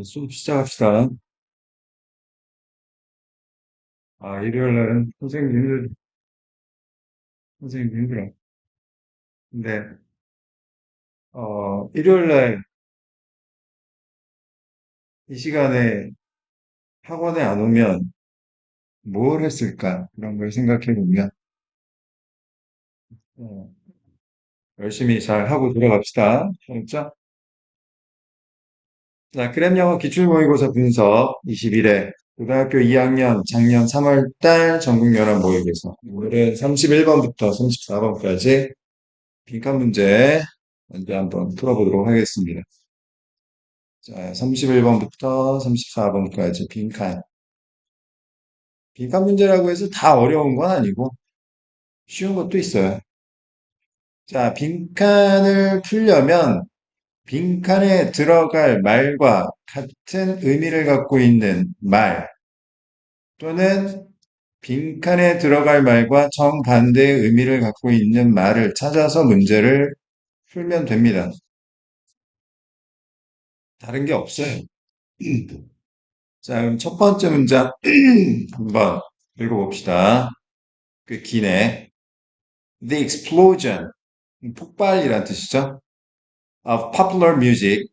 수업 시작합시다. 일요일 날은 선생님 힘들어. 근데, 일요일 날 이 시간에 학원에 안 오면 뭘 했을까? 그런 걸 생각해 보면, 어, 열심히 잘 하고 들어갑시다. 알았죠? 자, 그램 영어 기출모의고사 분석 21회 고등학교 2학년 작년 3월 달 전국 연합 모의고사. 오늘은 31번부터 34번까지 빈칸 문제 먼저 한번 풀어보도록 하겠습니다. 자, 31번부터 34번까지 빈칸. 빈칸 문제라고 해서 다 어려운 건 아니고 쉬운 것도 있어요. 자, 빈칸을 풀려면 빈칸에 들어갈 말과 같은 의미를 갖고 있는 말 또는 빈칸에 들어갈 말과 정반대의 의미를 갖고 있는 말을 찾아서 문제를 풀면 됩니다. 다른 게 없어요. 자, 그럼 첫 번째 문장 한번 읽어봅시다. 꽤 기네. The explosion, 폭발이란 뜻이죠. Of popular music,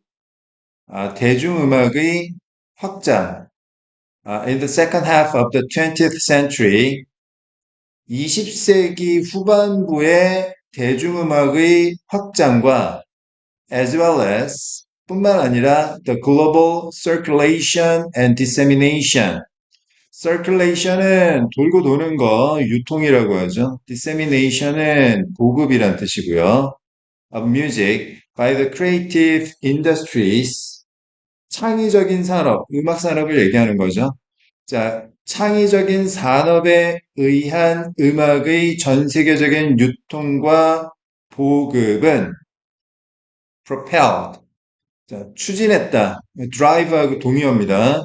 대중음악의 확장. In the second half of the 20th century, 20세기 후반부의 대중음악의 확장과 as well as 뿐만 아니라 the global circulation and dissemination. circulation은 돌고 도는 거, 유통이라고 하죠. dissemination은 보급이란 뜻이고요. of music by the creative industries. 창의적인 산업, 음악 산업을 얘기하는 거죠. 자, 창의적인 산업에 의한 음악의 전 세계적인 유통과 보급은 propelled, 자, 추진했다. drive하고 동의어입니다.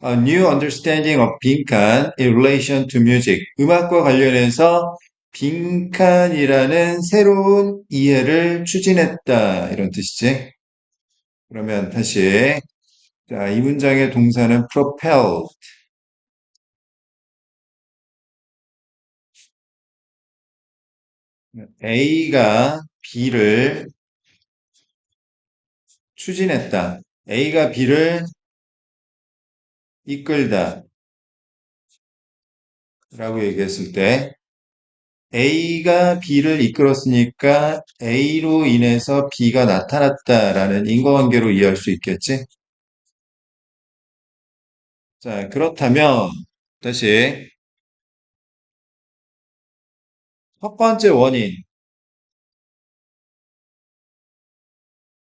A new understanding of 빈칸 in relation to music. 음악과 관련해서 빈칸이라는 새로운 이해를 추진했다. 이런 뜻이지. 그러면 다시. 자, 이 문장의 동사는 propel. A가 B를 추진했다. A가 B를 이끌다. 라고 얘기했을 때 A가 B를 이끌었으니까 A로 인해서 B가 나타났다라는 인과관계로 이해할 수 있겠지? 자, 그렇다면 다시 첫 번째 원인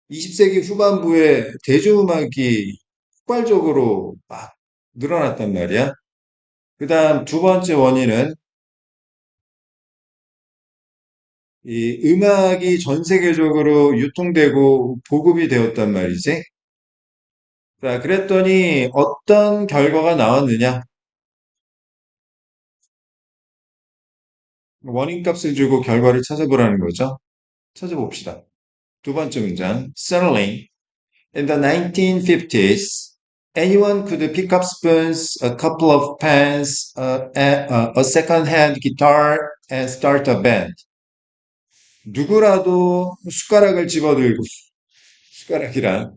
20세기 후반부에 대중음악이 폭발적으로 막 늘어났단 말이야. 그 다음 두 번째 원인은 이 음악이 전 세계적으로 유통되고 보급이 되었단 말이지. 자, 그랬더니 어떤 결과가 나왔느냐? 원인값을 주고 결과를 찾아보라는 거죠. 찾아봅시다. 두 번째 문장. Suddenly, in the 1950s, anyone could pick up spoons, a couple of pens, a second-hand guitar, and start a band. 누구라도 숟가락을 집어들고, 숟가락이랑,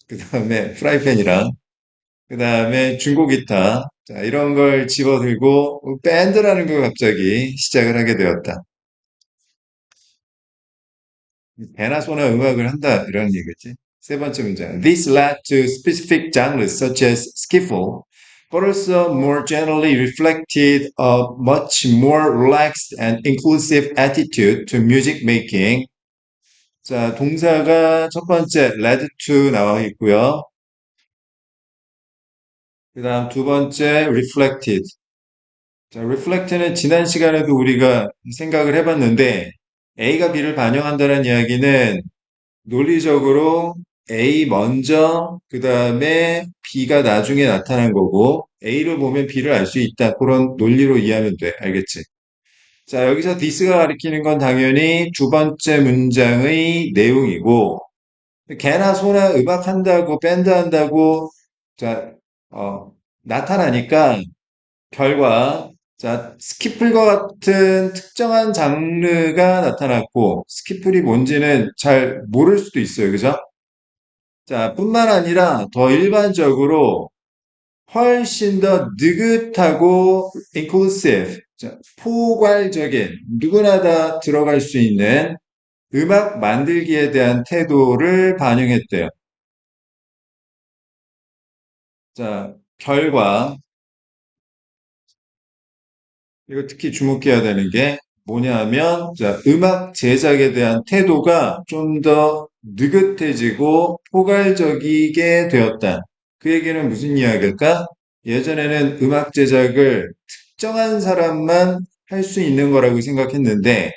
그 다음에 프라이팬이랑, 그 다음에 중고 기타, 자, 이런 걸 집어들고 밴드라는 걸 갑자기 시작을 하게 되었다. 배나 소나 음악을 한다 이런 얘기겠지. 세 번째 문제. This led to specific genres such as skiffle, but also more generally reflected a much more relaxed and inclusive attitude to music making. 자, 동사가 첫 번째 led to 나와 있고요. 그 다음 두 번째 reflected. 자, reflect는 지난 시간에도 우리가 생각을 해봤는데 A가 B를 반영한다는 이야기는 논리적으로 A 먼저 그 다음에 B가 나중에 나타난 거고 A를 보면 B를 알 수 있다. 그런 논리로 이해하면 돼. 알겠지? 자, 여기서 this가 가리키는 건 당연히 두 번째 문장의 내용이고 개나 소나 음악 한다고, 밴드 한다고, 자, 어, 나타나니까 결과, 자, 스키플과 같은 특정한 장르가 나타났고, 스키플이 뭔지는 잘 모를 수도 있어요. 그죠? 자, 뿐만 아니라 더 일반적으로 훨씬 더 느긋하고 inclusive, 자, 포괄적인 누구나 다 들어갈 수 있는 음악 만들기에 대한 태도를 반영했대요. 자, 결과, 이거 특히 주목해야 되는 게 뭐냐면, 자, 음악 제작에 대한 태도가 좀 더 느긋해지고 포괄적이게 되었다. 그 얘기는 무슨 이야기일까? 예전에는 음악 제작을 특정한 사람만 할 수 있는 거라고 생각했는데,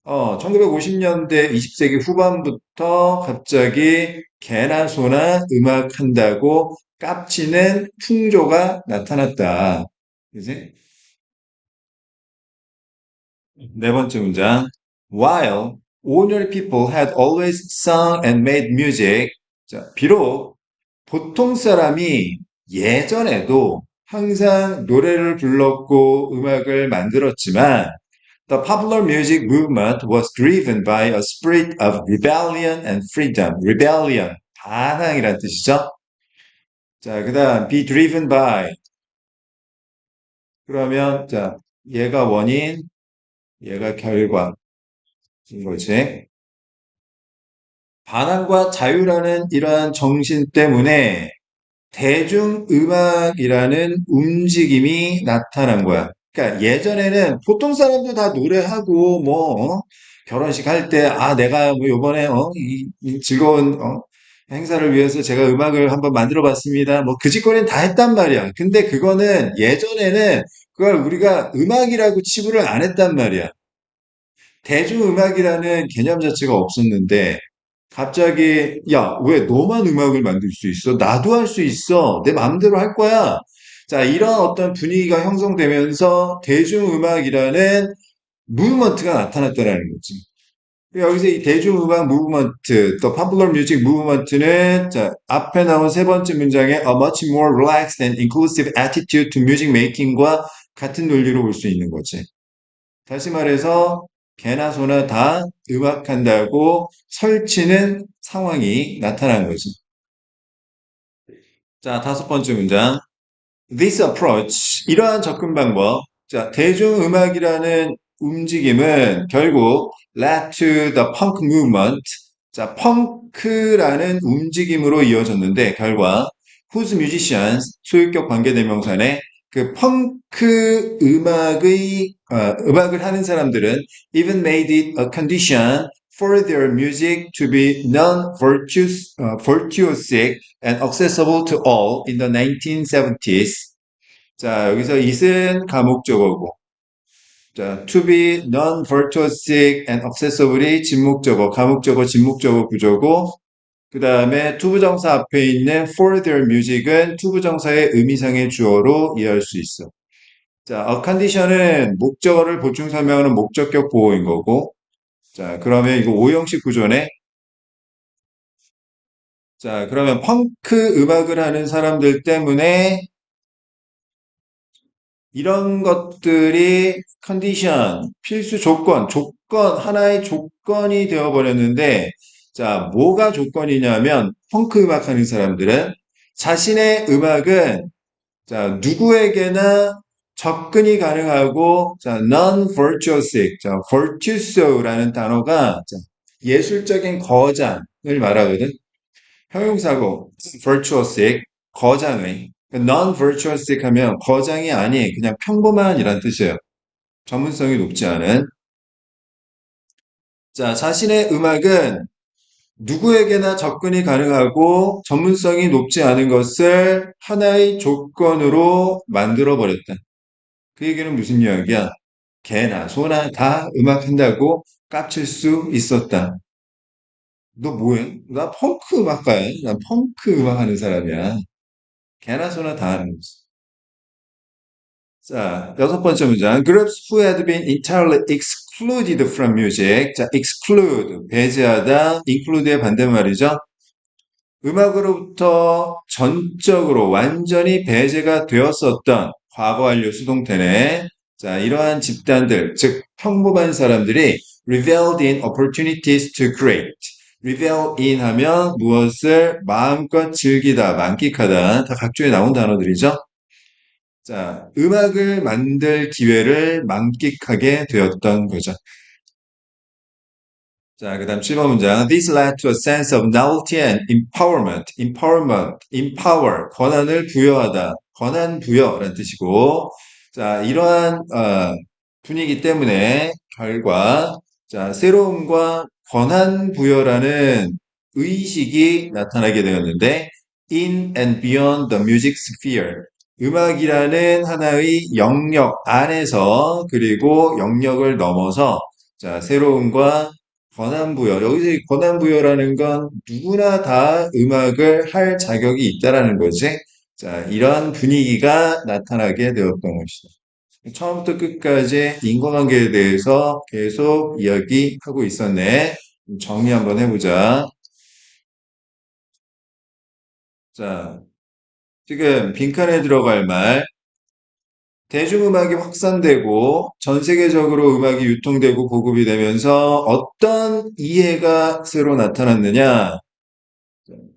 1950년대 20세기 후반부터 갑자기 개나 소나 음악 한다고 깝치는 풍조가 나타났다. 그지? 네 번째 문장. While ordinary people had always sung and made music. 자, 비록 보통 사람이 예전에도 항상 노래를 불렀고 음악을 만들었지만 the popular music movement was driven by a spirit of rebellion and freedom. rebellion, 반항이란 뜻이죠. 자, 그다음 be driven by. 그러면 자, 얘가 원인, 얘가 결과인 거지. 반항과 자유라는 이러한 정신 때문에 대중음악이라는 움직임이 나타난 거야. 그러니까 예전에는 보통 사람도 다 노래하고 결혼식 할 때 내가 뭐 요번에 이 즐거운 행사를 위해서 제가 음악을 한번 만들어 봤습니다. 뭐 그 짓거리는 다 했단 말이야. 근데 그거는 예전에는 그걸 우리가 음악이라고 치부를 안 했단 말이야. 대중음악이라는 개념 자체가 없었는데 갑자기 야, 왜 너만 음악을 만들 수 있어? 나도 할 수 있어. 내 마음대로 할 거야. 자, 이런 어떤 분위기가 형성되면서 대중음악이라는 무브먼트가 나타났다라는 거지. 여기서 이 대중음악 무브먼트, 또 popular music 무브먼트는 자, 앞에 나온 세 번째 문장에 a much more relaxed and inclusive attitude to music making과 같은 논리로 볼 수 있는 거지. 다시 말해서 개나 소나 다 음악한다고 설치는 상황이 나타난 거지. 자, 다섯 번째 문장. This approach, 이러한 접근 방법. 자, 대중음악이라는 움직임은 결국 led to the punk movement. 자, 펑크라는 움직임으로 이어졌는데 결과 whose musicians, 소유격 관계대명사네 그 펑크 음악을 하는 사람들은 even made it a condition for their music to be non-virtuous, virtuosic and accessible to all in the 1970s. 자, 여기서 it은 가목적어고, 자, to be non-virtuosic and accessible이 진목적어, 가목적어, 진목적어 구조고, 그 다음에 투부정사 앞에 있는 for their music은 투부정사의 의미상의 주어로 이해할 수 있어. 자, a condition은 목적어를 보충 설명하는 목적격 보호인 거고, 자, 그러면 이거 오형식 구조네. 자, 그러면 펑크 음악을 하는 사람들 때문에 이런 것들이 컨디션, 필수 하나의 조건이 되어버렸는데, 자, 뭐가 조건이냐면, 펑크 음악 하는 사람들은 자신의 음악은, 자, 누구에게나 접근이 가능하고, 자, non-virtuosic, 자, virtuoso라는 단어가 자, 예술적인 거장을 말하거든. 형용사고 virtuosic 거장의 non-virtuosic 하면 거장이 아닌 그냥 평범한이란 뜻이에요. 전문성이 높지 않은. 자, 자신의 음악은 누구에게나 접근이 가능하고 전문성이 높지 않은 것을 하나의 조건으로 만들어 버렸다. 그 얘기는 무슨 이야기야? 개나 소나 다 음악한다고 깝칠 수 있었다. 너 뭐해? 나 펑크 음악가야. 난 펑크 음악 하는 사람이야. 개나 소나 다 하는 거지. 자, 여섯 번째 문장. Groups who had been entirely excluded from music. 자, exclude, 배제하다, include의 반대말이죠. 음악으로부터 전적으로 완전히 배제가 되었었던 과거 완료 수동태네. 자, 이러한 집단들, 즉 평범한 사람들이 reveled in opportunities to create. revel in 하면 무엇을 마음껏 즐기다, 만끽하다, 다 각주에 나온 단어들이죠. 자, 음악을 만들 기회를 만끽하게 되었던 거죠. 자, 그 다음 7번 문장. This led to a sense of novelty and empowerment. empower, 권한을 부여하다. 권한 부여라는 뜻이고. 자, 이러한 분위기 때문에 결과, 자, 새로움과 권한 부여라는 의식이 나타나게 되었는데, in and beyond the music sphere. 음악이라는 하나의 영역 안에서 그리고 영역을 넘어서 자, 새로움과 권한부여. 여기서 이 권한부여라는 건 누구나 다 음악을 할 자격이 있다라는 거지. 자, 이런 분위기가 나타나게 되었던 것이다. 처음부터 끝까지 인과관계에 대해서 계속 이야기하고 있었네. 정리 한번 해보자. 자, 지금 빈칸에 들어갈 말. 대중음악이 확산되고 전 세계적으로 음악이 유통되고 보급이 되면서 어떤 이해가 새로 나타났느냐?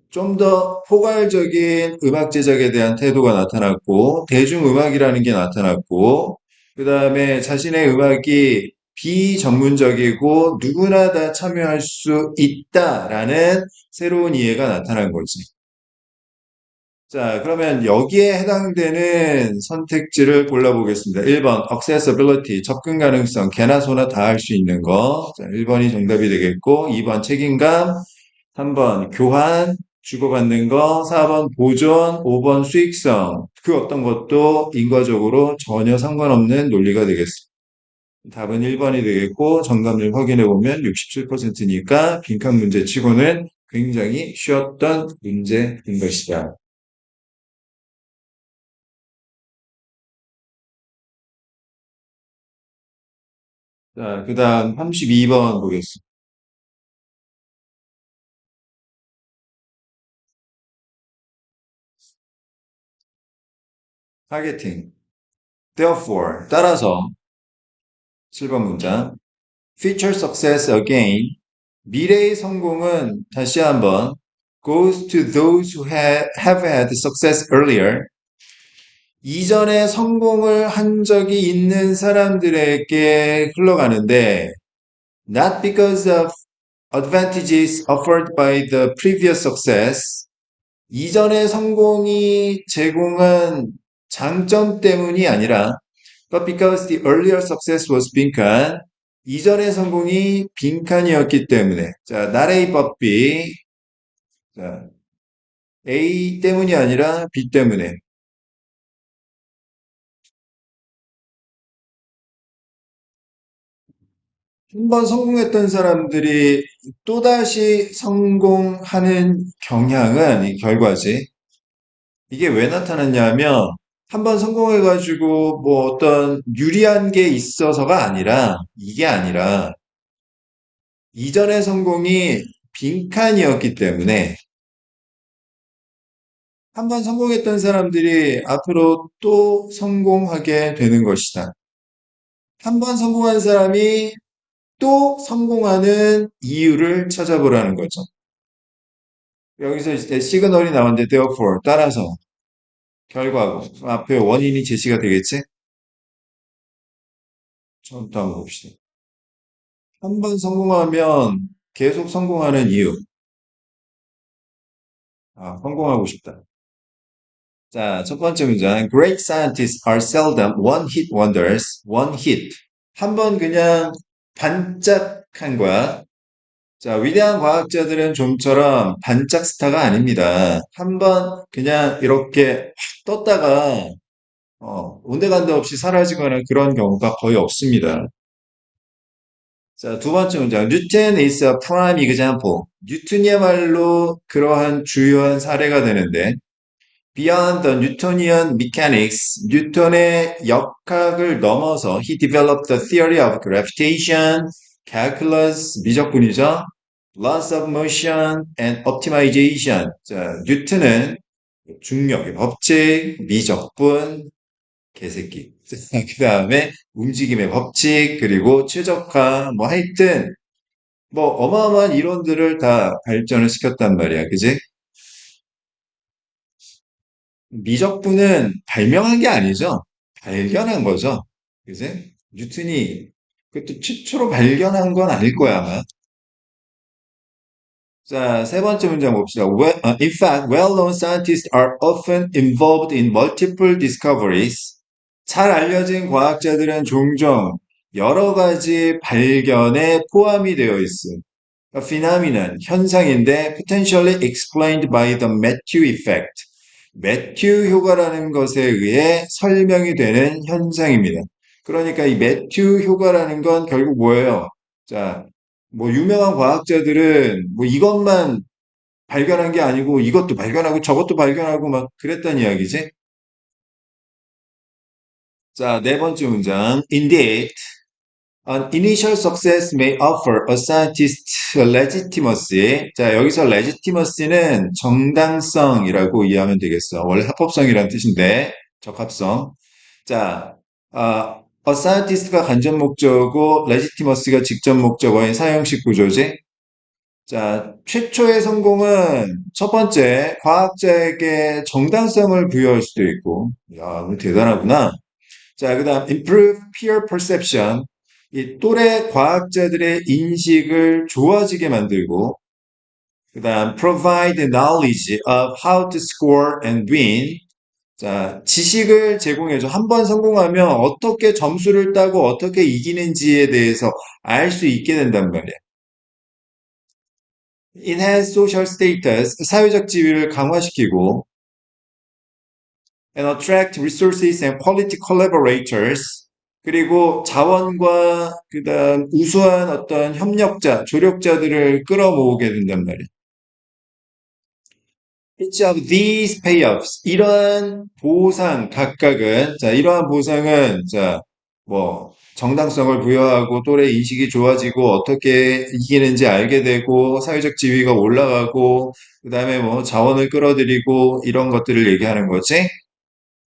좀 더 포괄적인 음악 제작에 대한 태도가 나타났고, 대중음악이라는 게 나타났고, 그 다음에 자신의 음악이 비전문적이고 누구나 다 참여할 수 있다라는 새로운 이해가 나타난 거지. 자, 그러면 여기에 해당되는 선택지를 골라보겠습니다. 1번, accessibility, 접근 가능성, 개나 소나 다 할 수 있는 거. 자, 1번이 정답이 되겠고, 2번 책임감, 3번 교환, 주고받는 거, 4번 보존, 5번 수익성. 그 어떤 것도 인과적으로 전혀 상관없는 논리가 되겠습니다. 답은 1번이 되겠고, 정답률 확인해 보면 67%니까 빈칸 문제 치고는 굉장히 쉬웠던 문제인 것이다. 자, 그 다음 32번 보겠습니다. 타겟팅. Therefore, 따라서 7번 문장. Future success again. 미래의 성공은 다시 한번 goes to those who have had success earlier. 이전에 성공을 한 적이 있는 사람들에게 흘러가는데 not because of advantages offered by the previous success. 이전의 성공이 제공한 장점 때문이 아니라 but because the earlier success was 빈칸 이전의 성공이 빈칸이었기 때문에 자, not A but B 자, A 때문이 아니라 B 때문에 한 번 성공했던 사람들이 또다시 성공하는 경향은 이 결과지. 이게 왜 나타났냐면 한 번 성공해가지고 뭐 어떤 유리한 게 있어서가 아니라 이게 아니라 이전의 성공이 빈칸이었기 때문에 한 번 성공했던 사람들이 앞으로 또 성공하게 되는 것이다. 한 번 성공한 사람이 또 성공하는 이유를 찾아보라는 거죠. 여기서 이제 시그널이 나오는데 therefore 따라서 결과고 앞에 원인이 제시가 되겠지? 처음부터 한번 봅시다. 한 번 성공하면 계속 성공하는 이유. 아, 성공하고 싶다. 자, 첫 번째 문장. Great scientists are seldom one-hit wonders. one-hit. 한 번 그냥 반짝한 거야. 자, 위대한 과학자들은 좀처럼 반짝 스타가 아닙니다. 한 번 그냥 이렇게 확 떴다가 온데간데 없이 사라지거나 그런 경우가 거의 없습니다. 자, 두 번째 문장. Newton is a prime example. 뉴턴이야말로 그러한 주요한 사례가 되는데 Beyond the Newtonian mechanics, 뉴턴의 역학을 넘어서 he developed the theory of gravitation, calculus, 미적분이죠. laws of motion and optimization. 자, 뉴턴은 중력의 법칙, 미적분, 개새끼. 그 다음에 움직임의 법칙, 그리고 최적화, 뭐 하여튼, 뭐 어마어마한 이론들을 다 발전을 시켰단 말이야. 그지? 미적분은 발명한 게 아니죠. 발견한 거죠. 그지? 뉴턴이 그것도 최초로 발견한 건 아닐 거야, 아마. 자, 세 번째 문장 봅시다. In fact, well-known scientists are often involved in multiple discoveries. 잘 알려진 과학자들은 종종 여러 가지 발견에 포함이 되어 있음. A phenomenon, 현상인데 potentially explained by the Matthew effect. 매튜 효과라는 것에 의해 설명이 되는 현상입니다. 그러니까 이 매튜 효과라는 건 결국 뭐예요? 자, 뭐 유명한 과학자들은 뭐 이것만 발견한 게 아니고 이것도 발견하고 저것도 발견하고 막 그랬단 이야기지. 자, 네 번째 문장. Indeed, an initial success may offer a scientist legitimacy. 자, 여기서 legitimacy는 정당성이라고 이해하면 되겠어. 원래 합법성이란 뜻인데, 적합성. 자, a scientist가 간접 목적어고, legitimacy가 직접 목적어인 사형식 구조지. 자, 최초의 성공은 첫 번째, 과학자에게 정당성을 부여할 수도 있고, 야, 너 대단하구나. 자, 그 다음, improve peer perception. 이 또래 과학자들의 인식을 좋아지게 만들고, 그 다음, provide knowledge of how to score and win. 자, 지식을 제공해줘. 한 번 성공하면 어떻게 점수를 따고 어떻게 이기는지에 대해서 알 수 있게 된단 말이야. enhance social status, 사회적 지위를 강화시키고, and attract resources and quality collaborators. 그리고 자원과 그다음 우수한 어떤 협력자, 조력자들을 끌어모으게 된단 말이에요. Each of these payoffs, 이러한 보상 각각은, 자, 이러한 보상은, 자, 뭐, 정당성을 부여하고 또래 인식이 좋아지고 어떻게 이기는지 알게 되고 사회적 지위가 올라가고 그다음에 뭐 자원을 끌어들이고 이런 것들을 얘기하는 거지.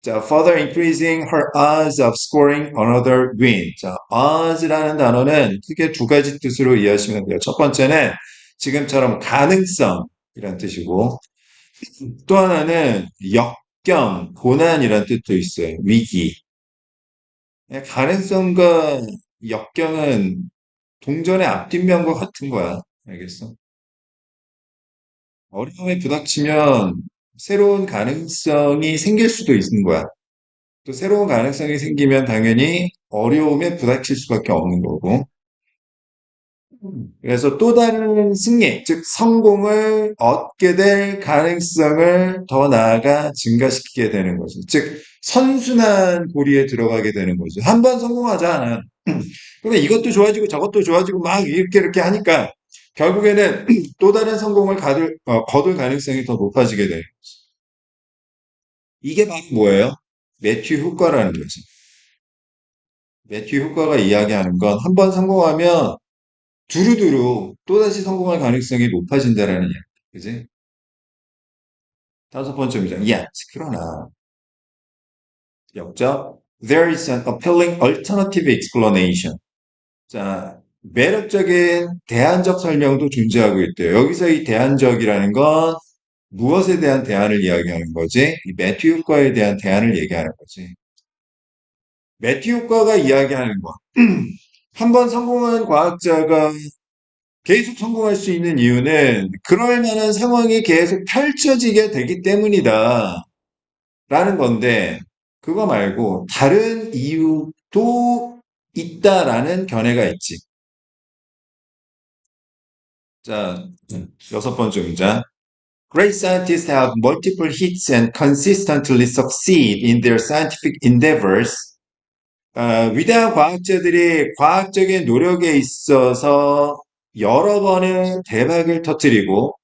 자, further increasing her odds of scoring another win. 자, odds라는 단어는 크게 두 가지 뜻으로 이해하시면 돼요. 첫 번째는 지금처럼 가능성이란 뜻이고, 또 하나는 역경, 고난이란 뜻도 있어요. 위기. 가능성과 역경은 동전의 앞뒷면과 같은 거야. 알겠어? 어려움에 부닥치면 새로운 가능성이 생길 수도 있는 거야. 또 새로운 가능성이 생기면 당연히 어려움에 부닥칠 수밖에 없는 거고. 그래서 또 다른 승리, 즉 성공을 얻게 될 가능성을 더 나아가 증가시키게 되는 거죠. 즉 선순환 고리에 들어가게 되는 거죠. 한 번 성공하자. 그러면 이것도 좋아지고 저것도 좋아지고 막 이렇게 하니까 결국에는 또 다른 성공을 거둘 가능성이 더 높아지게 돼요. 이게 바로 뭐예요? 매튜 효과라는 거죠. 매튜 효과가 이야기하는 건 한 번 성공하면 두루두루 또다시 성공할 가능성이 높아진다라는 이야기. 그지? 다섯 번째 문장. Yet, 그러나, 역적. There is an appealing alternative explanation. 자, 매력적인 대안적 설명도 존재하고 있대요. 여기서 이 대안적이라는 건 무엇에 대한 대안을 이야기하는 거지? 이 매튜 효과에 대한 대안을 얘기하는 거지. 매튜 효과가 이야기하는 거. 한 번 성공한 과학자가 계속 성공할 수 있는 이유는 그럴 만한 상황이 계속 펼쳐지게 되기 때문이다. 라는 건데, 그거 말고 다른 이유도 있다라는 견해가 있지. 자, 여섯 번째 문장. Great scientists have multiple hits and consistently succeed in their scientific endeavors. 위대한 과학자들이 과학적인 노력에 있어서 여러 번의 대박을 터뜨리고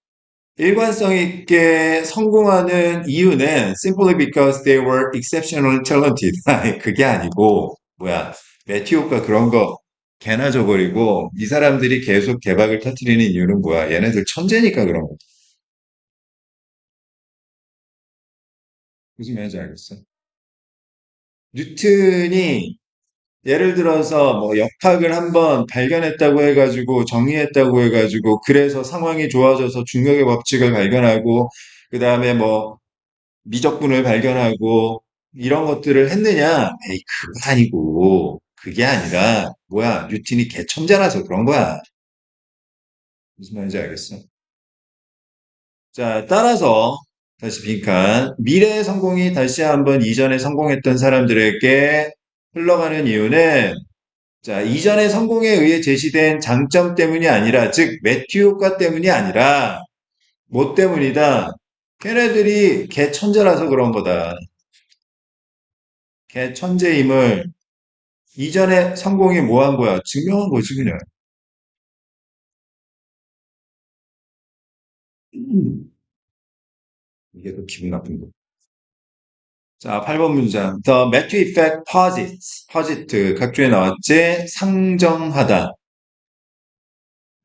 일관성 있게 성공하는 이유는 simply because they were exceptionally talented. 아니, 그게 아니고, 뭐야, 매튜 효과 그런 거 개나 줘버리고 이 사람들이 계속 개박을 터뜨리는 이유는 뭐야? 얘네들 천재니까 그런 거. 무슨 말인지 알겠어? 뉴턴이 예를 들어서 뭐 역학을 한번 발견했다고 해가지고 정의했다고 해가지고 그래서 상황이 좋아져서 중력의 법칙을 발견하고 그 다음에 뭐 미적분을 발견하고 이런 것들을 했느냐? 에이, 그거 아니고 그게 아니라 뭐야? 뉴턴이 개천재라서 그런 거야. 무슨 말인지 알겠어? 자, 따라서 다시 빈칸 미래의 성공이 다시 한번 이전에 성공했던 사람들에게 흘러가는 이유는 자, 이전의 성공에 의해 제시된 장점 때문이 아니라, 즉, 매튜 효과 때문이 아니라, 뭐 때문이다? 걔네들이 개천재라서 그런 거다. 개천재임을 이전의 성공이 뭐 한 거야? 증명한 거지, 그냥. 이게 더 기분 나쁜 거. 자, 8번 문장. The Matthew effect posits. posit. 각주에 나왔지? 상정하다.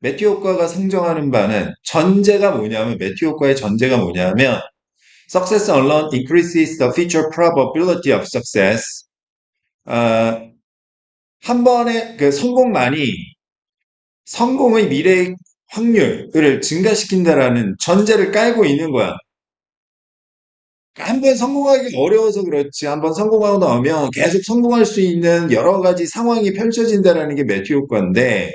매튜 효과가 상정하는 바는 전제가 뭐냐면, 매튜 효과의 전제가 뭐냐면, Success alone increases the future probability of success. 어, 한 번의 그 성공만이 성공의 미래의 확률을 증가시킨다라는 전제를 깔고 있는 거야. 한 번 성공하기 어려워서 그렇지. 한 번 성공하고 나오면 계속 성공할 수 있는 여러 가지 상황이 펼쳐진다라는 게 매튜 효과인데,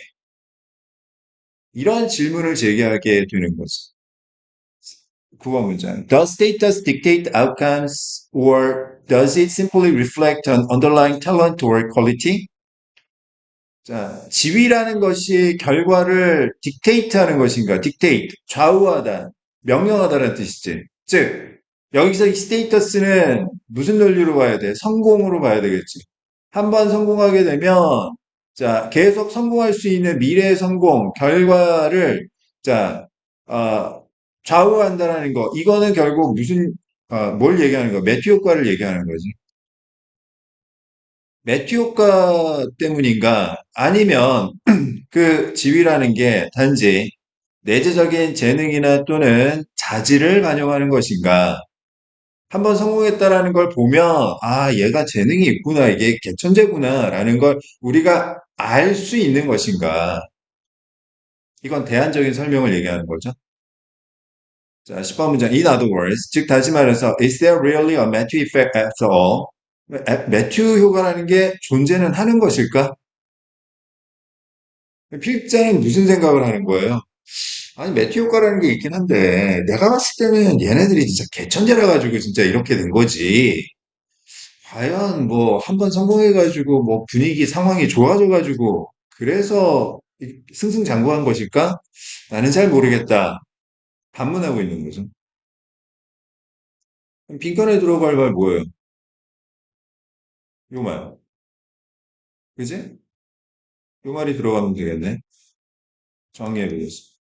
이런 질문을 제기하게 되는 거지. 9번 문장. Does status dictate outcomes or does it simply reflect an underlying talent or quality? 자, 지위라는 것이 결과를 딕테이트하는 것인가? 딕테이트, 좌우하다, 명령하다라는 뜻이지. 즉, 여기서 이 스테이터스는 무슨 논리로 봐야 돼? 성공으로 봐야 되겠지. 한 번 성공하게 되면, 자, 계속 성공할 수 있는 미래의 성공, 결과를, 자, 어, 좌우한다라는 거. 이거는 결국 뭘 얘기하는 거? 매튜 효과를 얘기하는 거지. 매튜 효과 때문인가? 아니면 그 지위라는 게 단지 내재적인 재능이나 또는 자질을 반영하는 것인가? 한번 성공했다라는 걸 보면, 아, 얘가 재능이 있구나, 이게 개천재구나라는 걸 우리가 알 수 있는 것인가? 이건 대안적인 설명을 얘기하는 거죠. 자, 10번 문장. In other words, 즉 다시 말해서, is there really a Matthew effect after all? 매튜 효과라는 게 존재는 하는 것일까? 필자는 무슨 생각을 하는 거예요? 아니, 매튜 효과라는 게 있긴 한데, 내가 봤을 때는 얘네들이 진짜 개천재라 가지고 진짜 이렇게 된 거지. 과연 뭐, 한 번 성공해가지고, 뭐, 분위기, 상황이 좋아져가지고, 그래서 승승장구한 것일까? 나는 잘 모르겠다. 반문하고 있는 거죠. 그럼 빈칸에 들어갈 말 뭐예요? 요 말. 그지? 요 말이 들어가면 되겠네. 정리해보겠습니다.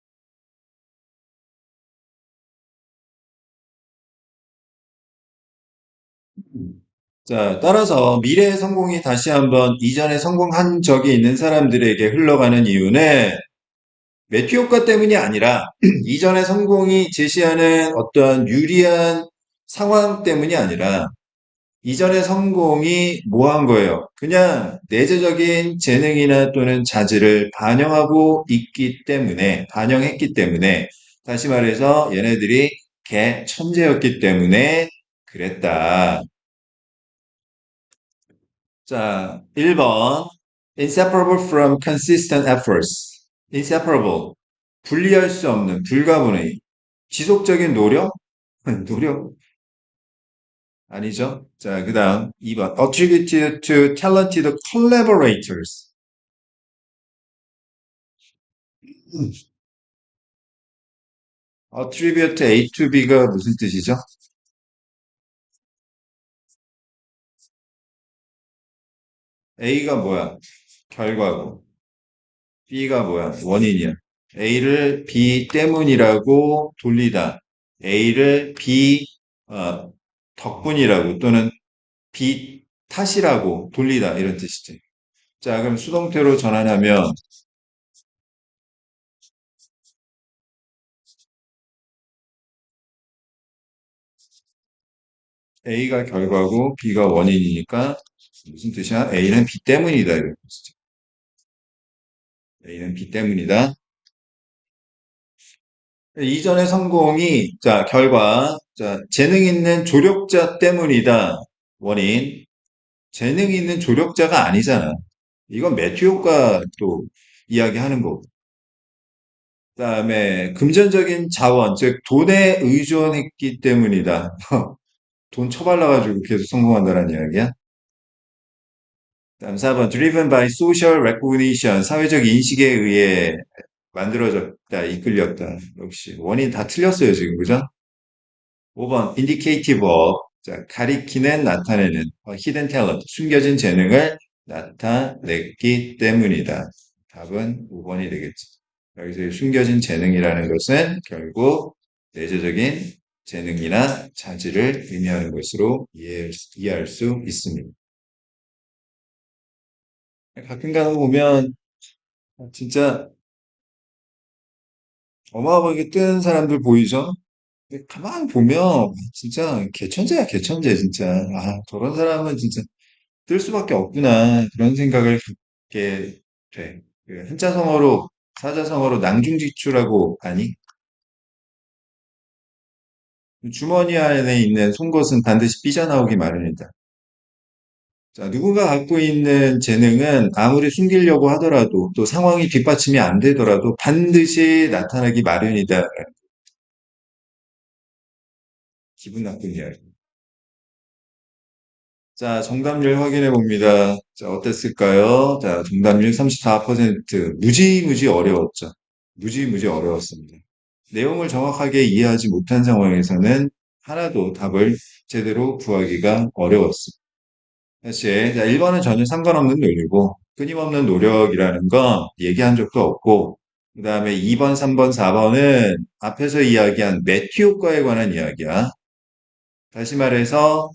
자, 따라서 미래의 성공이 다시 한번 이전에 성공한 적이 있는 사람들에게 흘러가는 이유는 매튜 효과 때문이 아니라 이전의 성공이 제시하는 어떠한 유리한 상황 때문이 아니라 이전의 성공이 뭐 한 거예요? 그냥 내재적인 재능이나 또는 자질을 반영하고 있기 때문에, 반영했기 때문에, 다시 말해서 얘네들이 개천재였기 때문에 그랬다. 자, 1번. inseparable from consistent efforts. inseparable. 분리할 수 없는, 불가분의. 지속적인 노력? 노력? 아니죠. 자, 그 다음 2번. attributed to talented collaborators. attribute A to B가 무슨 뜻이죠? A가 뭐야? 결과고. B가 뭐야? 원인이야. A를 B 때문이라고 돌리다. A를 B 덕분이라고 또는 B 탓이라고 돌리다 이런 뜻이지. 자, 그럼 수동태로 전환하면 A가 결과고 B가 원인이니까 무슨 뜻이야? A는 B 때문이다. 이런 뜻이죠. A는 B 때문이다. 이전의 성공이, 자, 결과, 자, 재능 있는 조력자 때문이다. 원인. 재능 있는 조력자가 아니잖아. 이건 매튜 효과 또 이야기하는 거고. 그다음에 금전적인 자원, 즉 돈에 의존했기 때문이다. 돈 처발라가지고 계속 성공한다는 이야기야. 다음 4번 driven by social recognition, 사회적 인식에 의해 만들어졌다, 이끌렸다. 역시 원인 다 틀렸어요, 지금. 그죠? 5번 indicative of, 자, 가리키는, 나타내는 hidden talent, 숨겨진 재능을 나타냈기 때문이다. 답은 5번이 되겠지. 여기서 이 숨겨진 재능이라는 것은 결국 내재적인 재능이나 자질을 의미하는 것으로 이해할 수 있습니다. 가끔 가다 보면 진짜 어마어마하게 뜨는 사람들 보이죠? 근데 가만 보면 진짜 개천재야, 개천재 진짜. 아, 저런 사람은 진짜 뜰 수밖에 없구나, 그런 생각을 갖게 돼. 그 한자성어로, 사자성어로 낭중지추라고 하니, 주머니 안에 있는 송곳은 반드시 삐져나오기 마련이다. 자, 누군가 갖고 있는 재능은 아무리 숨기려고 하더라도, 또 상황이 뒷받침이 안 되더라도 반드시 나타나기 마련이다. 기분 나쁜 이야기. 자, 정답률 확인해 봅니다. 자, 어땠을까요? 자, 정답률 34%. 무지무지 어려웠죠. 무지무지 어려웠습니다. 내용을 정확하게 이해하지 못한 상황에서는 하나도 답을 제대로 구하기가 어려웠습니다. 사실, 자, 1번은 전혀 상관없는 논리고, 끊임없는 노력이라는 건 얘기한 적도 없고, 그 다음에 2번, 3번, 4번은 앞에서 이야기한 매튜 효과에 관한 이야기야. 다시 말해서,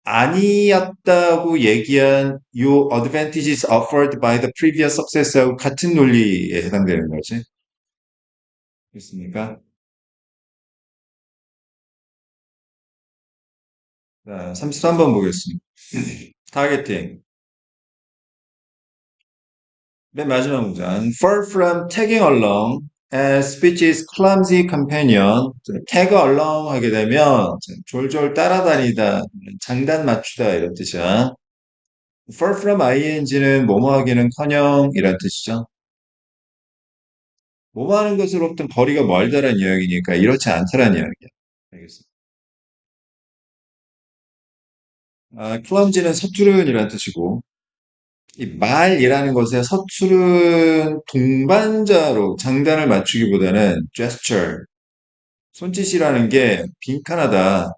아니었다고 얘기한 요 advantages offered by the previous success하고 같은 논리에 해당되는 거지. 됐습니까? 자, 33번 보겠습니다. 타겟팅. 맨 마지막 문장. Far from tagging along as speech's clumsy companion. tag along 하게 되면 졸졸 따라다니다, 장단 맞추다 이런 뜻이야. Far from ing는 뭐뭐 하기는커녕 이란 뜻이죠. 뭐뭐 하는 것으로부터 거리가 멀다란 이야기니까 이렇지 않다란 이야기야. 알겠습니다. 아, clumsy는 서투른이란 뜻이고, 이 말이라는 것에 서투른 동반자로 장단을 맞추기보다는 gesture, 손짓이라는 게 빈칸하다.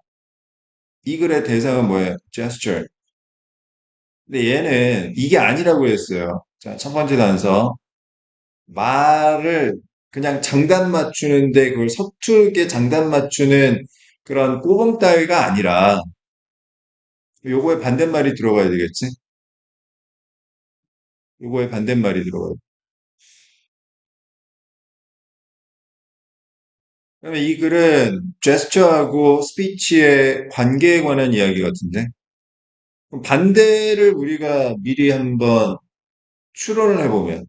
이 글의 대상은 뭐예요? gesture. 근데 얘는 이게 아니라고 했어요. 자, 첫 번째 단서. 말을 그냥 장단 맞추는데 그걸 서투르게 장단 맞추는 그런 꼬봉 따위가 아니라 요거에 반대말이 들어가야 되겠지? 요거에 반대말이 들어가요. 그러면 이 글은 제스처하고 스피치의 관계에 관한 이야기 같은데? 그럼 반대를 우리가 미리 한번 추론을 해보면,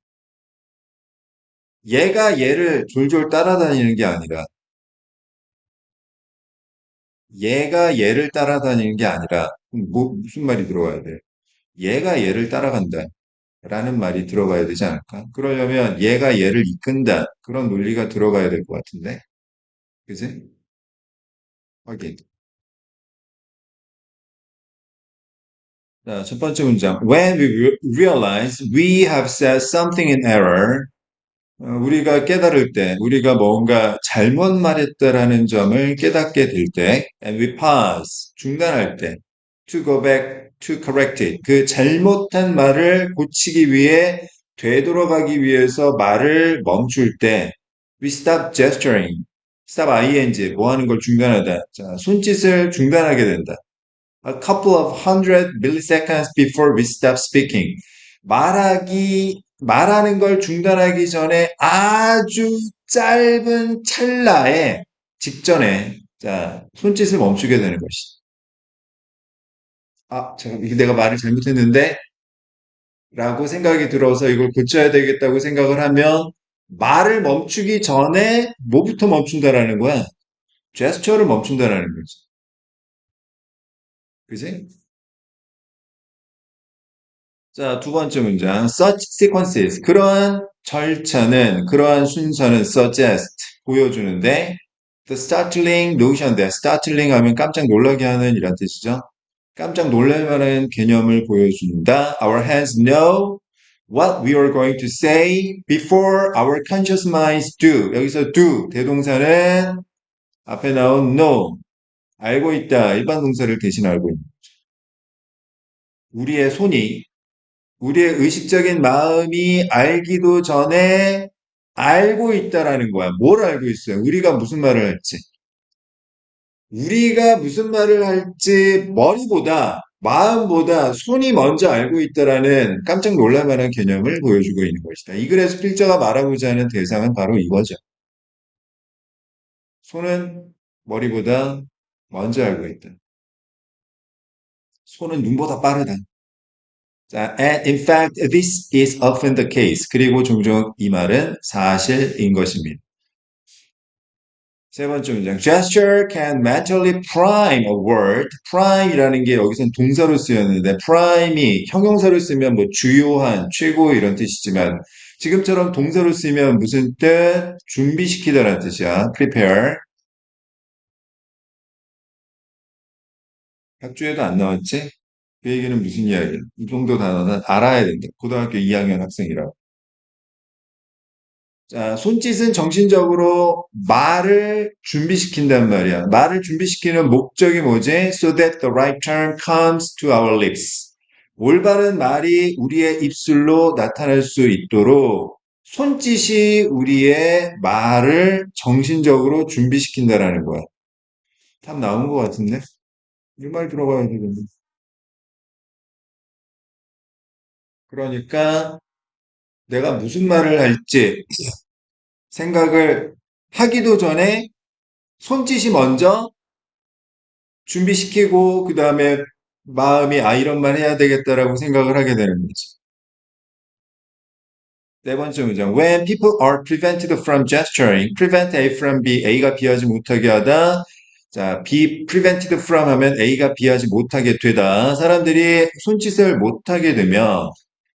얘가 얘를 졸졸 따라다니는 게 아니라, 얘가 얘를 따라다니는 게 아니라, 무슨 말이 들어가야 돼? 얘가 얘를 따라간다. 라는 말이 들어가야 되지 않을까? 그러려면 얘가 얘를 이끈다. 그런 논리가 들어가야 될 것 같은데? 그지? 확인. 자, 첫 번째 문장. When we realize we have said something in error, 우리가 깨달을 때, 우리가 뭔가 잘못 말했다라는 점을 깨닫게 될 때, and we pause, 중단할 때, to go back to correct it, 그 잘못한 말을 고치기 위해, 되돌아가기 위해서 말을 멈출 때, we stop gesturing, stop ing, 뭐 하는 걸 중단하다. 자, 손짓을 중단하게 된다. A couple of hundred milliseconds before we stop speaking. 말하는 걸 중단하기 전에 아주 짧은 찰나에 직전에, 자, 손짓을 멈추게 되는 것이. 아, 잠깐, 이게 내가 말을 잘못했는데? 라고 생각이 들어서 이걸 고쳐야 되겠다고 생각을 하면 말을 멈추기 전에 뭐부터 멈춘다라는 거야? 제스처를 멈춘다라는 거지. 그지? 자, 두 번째 문장. Such sequences. 그러한 절차는, 그러한 순서는 suggest. 보여주는데, the startling notion that startling 하면 깜짝 놀라게 하는 이란 뜻이죠. 깜짝 놀랄 만한 개념을 보여준다. Our hands know what we are going to say before our conscious minds do. 여기서 do, 대동사는 앞에 나온 know, 알고 있다. 일반 동사를 대신 알고 있는. 우리의 손이 우리의 의식적인 마음이 알기도 전에 알고 있다라는 거야. 뭘 알고 있어요? 우리가 무슨 말을 할지. 우리가 무슨 말을 할지 머리보다 마음보다 손이 먼저 알고 있다라는 깜짝 놀랄 만한 개념을 보여주고 있는 것이다. 이 글에서 필자가 말하고자 하는 대상은 바로 이거죠. 손은 머리보다 먼저 알고 있다. 손은 눈보다 빠르다. 자, and in fact, this is often the case. 그리고 종종 이 말은 사실인 것입니다. 세 번째 문장. Gesture can mentally prime a word. prime이라는 게 여기서는 동사로 쓰였는데, prime이 형용사로 쓰면 뭐 주요한, 최고 이런 뜻이지만, 지금처럼 동사로 쓰면 무슨 뜻? 준비시키다라는 뜻이야. prepare. 학주에도 안 나왔지? 그 얘기는 무슨 이야기야? 이 정도 단어는 알아야 된다. 고등학교 2학년 학생이라고. 자, 손짓은 정신적으로 말을 준비시킨단 말이야. 말을 준비시키는 목적이 뭐지? So that the right term comes to our lips. 올바른 말이 우리의 입술로 나타날 수 있도록 손짓이 우리의 말을 정신적으로 준비시킨다라는 거야. 답 나온 것 같은데? 이 말 들어봐야 되겠네. 그러니까 내가 무슨 말을 할지 생각을 하기도 전에 손짓이 먼저 준비시키고 그 다음에 마음이 아 이런 말 해야 되겠다라고 생각을 하게 되는 거지. 네 번째 문장. When people are prevented from gesturing, prevent A from B, A가 B하지 못하게 하다. 자, be prevented from 하면 A가 B하지 못하게 되다. 사람들이 손짓을 못하게 되면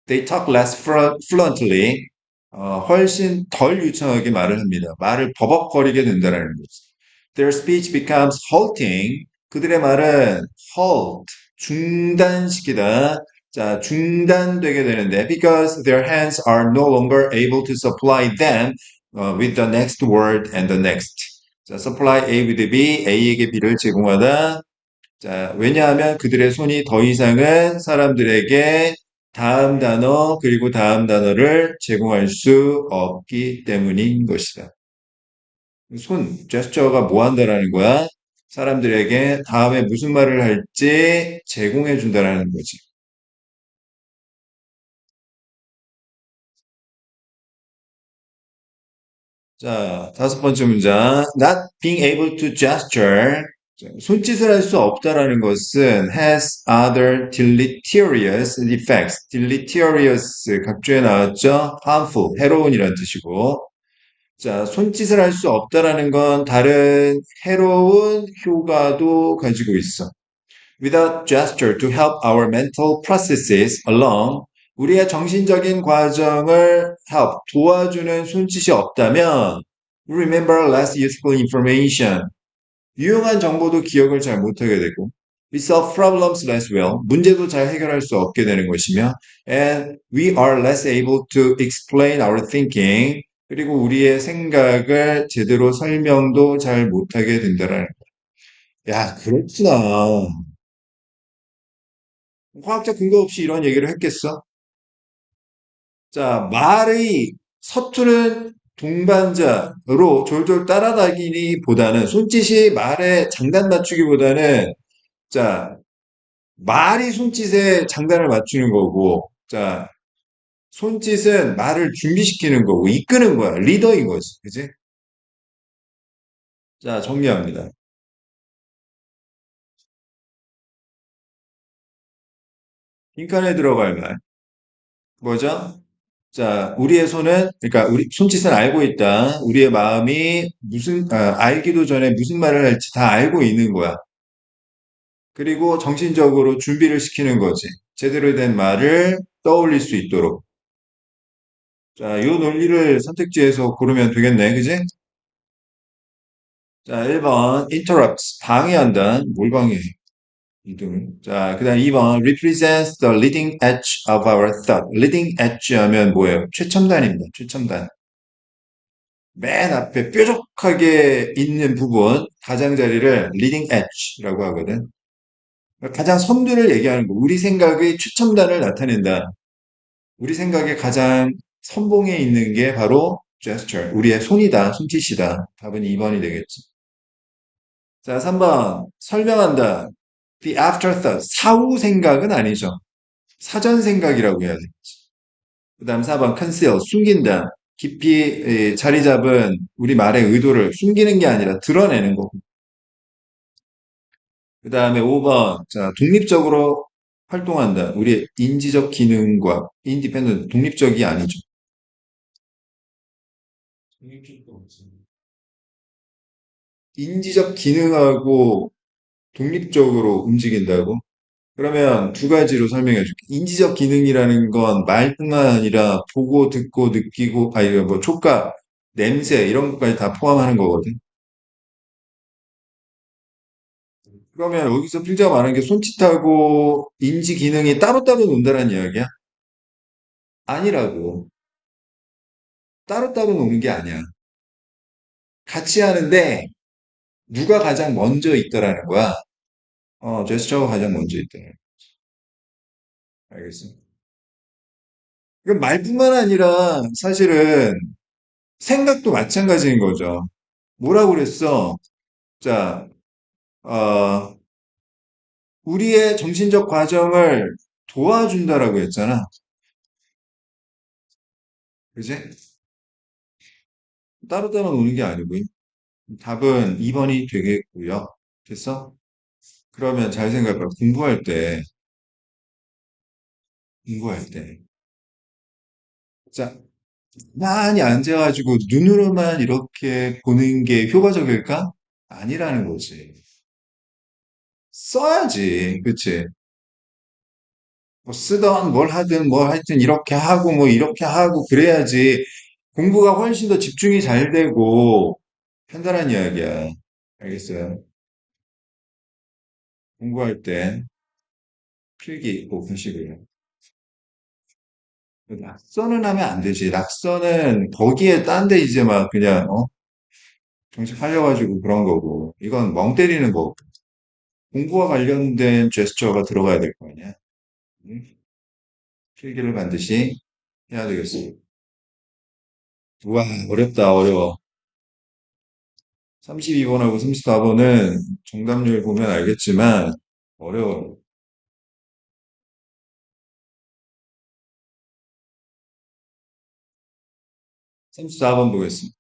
they talk less fluently. 훨씬 덜 유창하게 말을 합니다. 말을 버벅거리게 된다는 거지. Their speech becomes halting. 그들의 말은 halt, 중단시키다. 자, 중단되게 되는데 because their hands are no longer able to supply them with the next word and the next. 자, supply A with B, A에게 B를 제공하다. 자, 왜냐하면 그들의 손이 더 이상은 사람들에게 다음 단어 그리고 다음 단어를 제공할 수 없기 때문인 것이다. 손, 제스처가 뭐 한다라는 거야? 사람들에게 다음에 무슨 말을 할지 제공해 준다라는 거지. 자, 다섯 번째 문장. Not being able to gesture. 자, 손짓을 할 수 없다라는 것은 has other deleterious effects. deleterious 각주에 나왔죠? harmful, 해로운이라는 뜻이고. 자, 손짓을 할 수 없다라는 건 다른 해로운 효과도 가지고 있어. Without gesture to help our mental processes along, 우리의 정신적인 과정을 help, 도와주는 손짓이 없다면, we remember less useful information. 유용한 정보도 기억을 잘 못하게 되고, we solve problems less well. 문제도 잘 해결할 수 없게 되는 것이며, and we are less able to explain our thinking. 그리고 우리의 생각을 제대로 설명도 잘 못하게 된다는 거야. 야, 그렇구나. 과학적 근거 없이 이런 얘기를 했겠어? 자, 말의 서투른 동반자로 졸졸 따라다니기보다는 손짓이 말에 장단 맞추기보다는 자, 말이 손짓에 장단을 맞추는 거고 자, 손짓은 말을 준비시키는 거고, 이끄는 거야. 리더인 거지. 그지? 자, 정리합니다. 빈칸에 들어갈 말. 뭐죠? 자, 우리의 손은, 그러니까 우리 손짓은 알고 있다. 우리의 마음이 알기도 전에 무슨 말을 할지 다 알고 있는 거야. 그리고 정신적으로 준비를 시키는 거지. 제대로 된 말을 떠올릴 수 있도록. 자, 이 논리를 선택지에서 고르면 되겠네. 그지? 자, 1번, interrupts. 방해한다. 뭘 방해해? 이등. 자, 그 다음 2번, represents the leading edge of our thought. leading edge 하면 뭐예요? 최첨단입니다. 최첨단. 맨 앞에 뾰족하게 있는 부분, 가장자리를 leading edge라고 하거든. 가장 선두를 얘기하는 거. 우리 생각의 최첨단을 나타낸다. 우리 생각에 가장 선봉에 있는 게 바로 gesture. 우리의 손이다. 손짓이다. 답은 2번이 되겠지. 자, 3번. 설명한다. The afterthought. 사후 생각은 아니죠. 사전 생각이라고 해야 돼. 그 다음 4번. conceal. 숨긴다. 깊이 자리 잡은 우리 말의 의도를 숨기는 게 아니라 드러내는 거고. 그 다음에 5번. 자, 독립적으로 활동한다. 우리의 인지적 기능과 인디펜던트, 독립적이 아니죠. 인지적 기능하고 독립적으로 움직인다고? 그러면 두 가지로 설명해 줄게. 인지적 기능이라는 건 말뿐만 아니라 보고, 듣고, 느끼고, 아니, 뭐, 촉각, 냄새, 이런 것까지 다 포함하는 거거든. 그러면 여기서 필자가 말하는 게 손짓하고 인지 기능이 따로따로 논다는 이야기야? 아니라고. 따로따로 노는 게 아니야. 같이 하는데 누가 가장 먼저 있더라는 거야. 제스처가 가장 먼저 있더라. 알겠어. 이건 말뿐만 아니라 사실은 생각도 마찬가지인 거죠. 뭐라고 그랬어? 자, 어, 우리의 정신적 과정을 도와준다라고 했잖아. 그지? 따로따로 노는 게 아니고요. 답은 2번이 되겠고요. 됐어? 그러면 잘 생각해봐. 공부할 때. 자, 많이 앉아가지고 눈으로만 이렇게 보는 게 효과적일까? 아니라는 거지. 써야지. 그치? 뭐 쓰던 뭘 하든 뭐 하여튼 이렇게 하고 뭐 이렇게 하고 그래야지 공부가 훨씬 더 집중이 잘 되고 한다는 이야기야. 알겠어요? 공부할 때 필기 꼭 하시고요. 낙서는 하면 안 되지. 낙서는 거기에 딴 데 이제 막 그냥 정신 팔려가지고 그런 거고. 이건 멍 때리는 거고. 공부와 관련된 제스처가 들어가야 될 거 아니야. 응? 필기를 반드시 해야 되겠습니다. 우와, 어렵다, 어려워. 32번하고 34번은 정답률 보면 알겠지만 어려워. 34번 보겠습니다.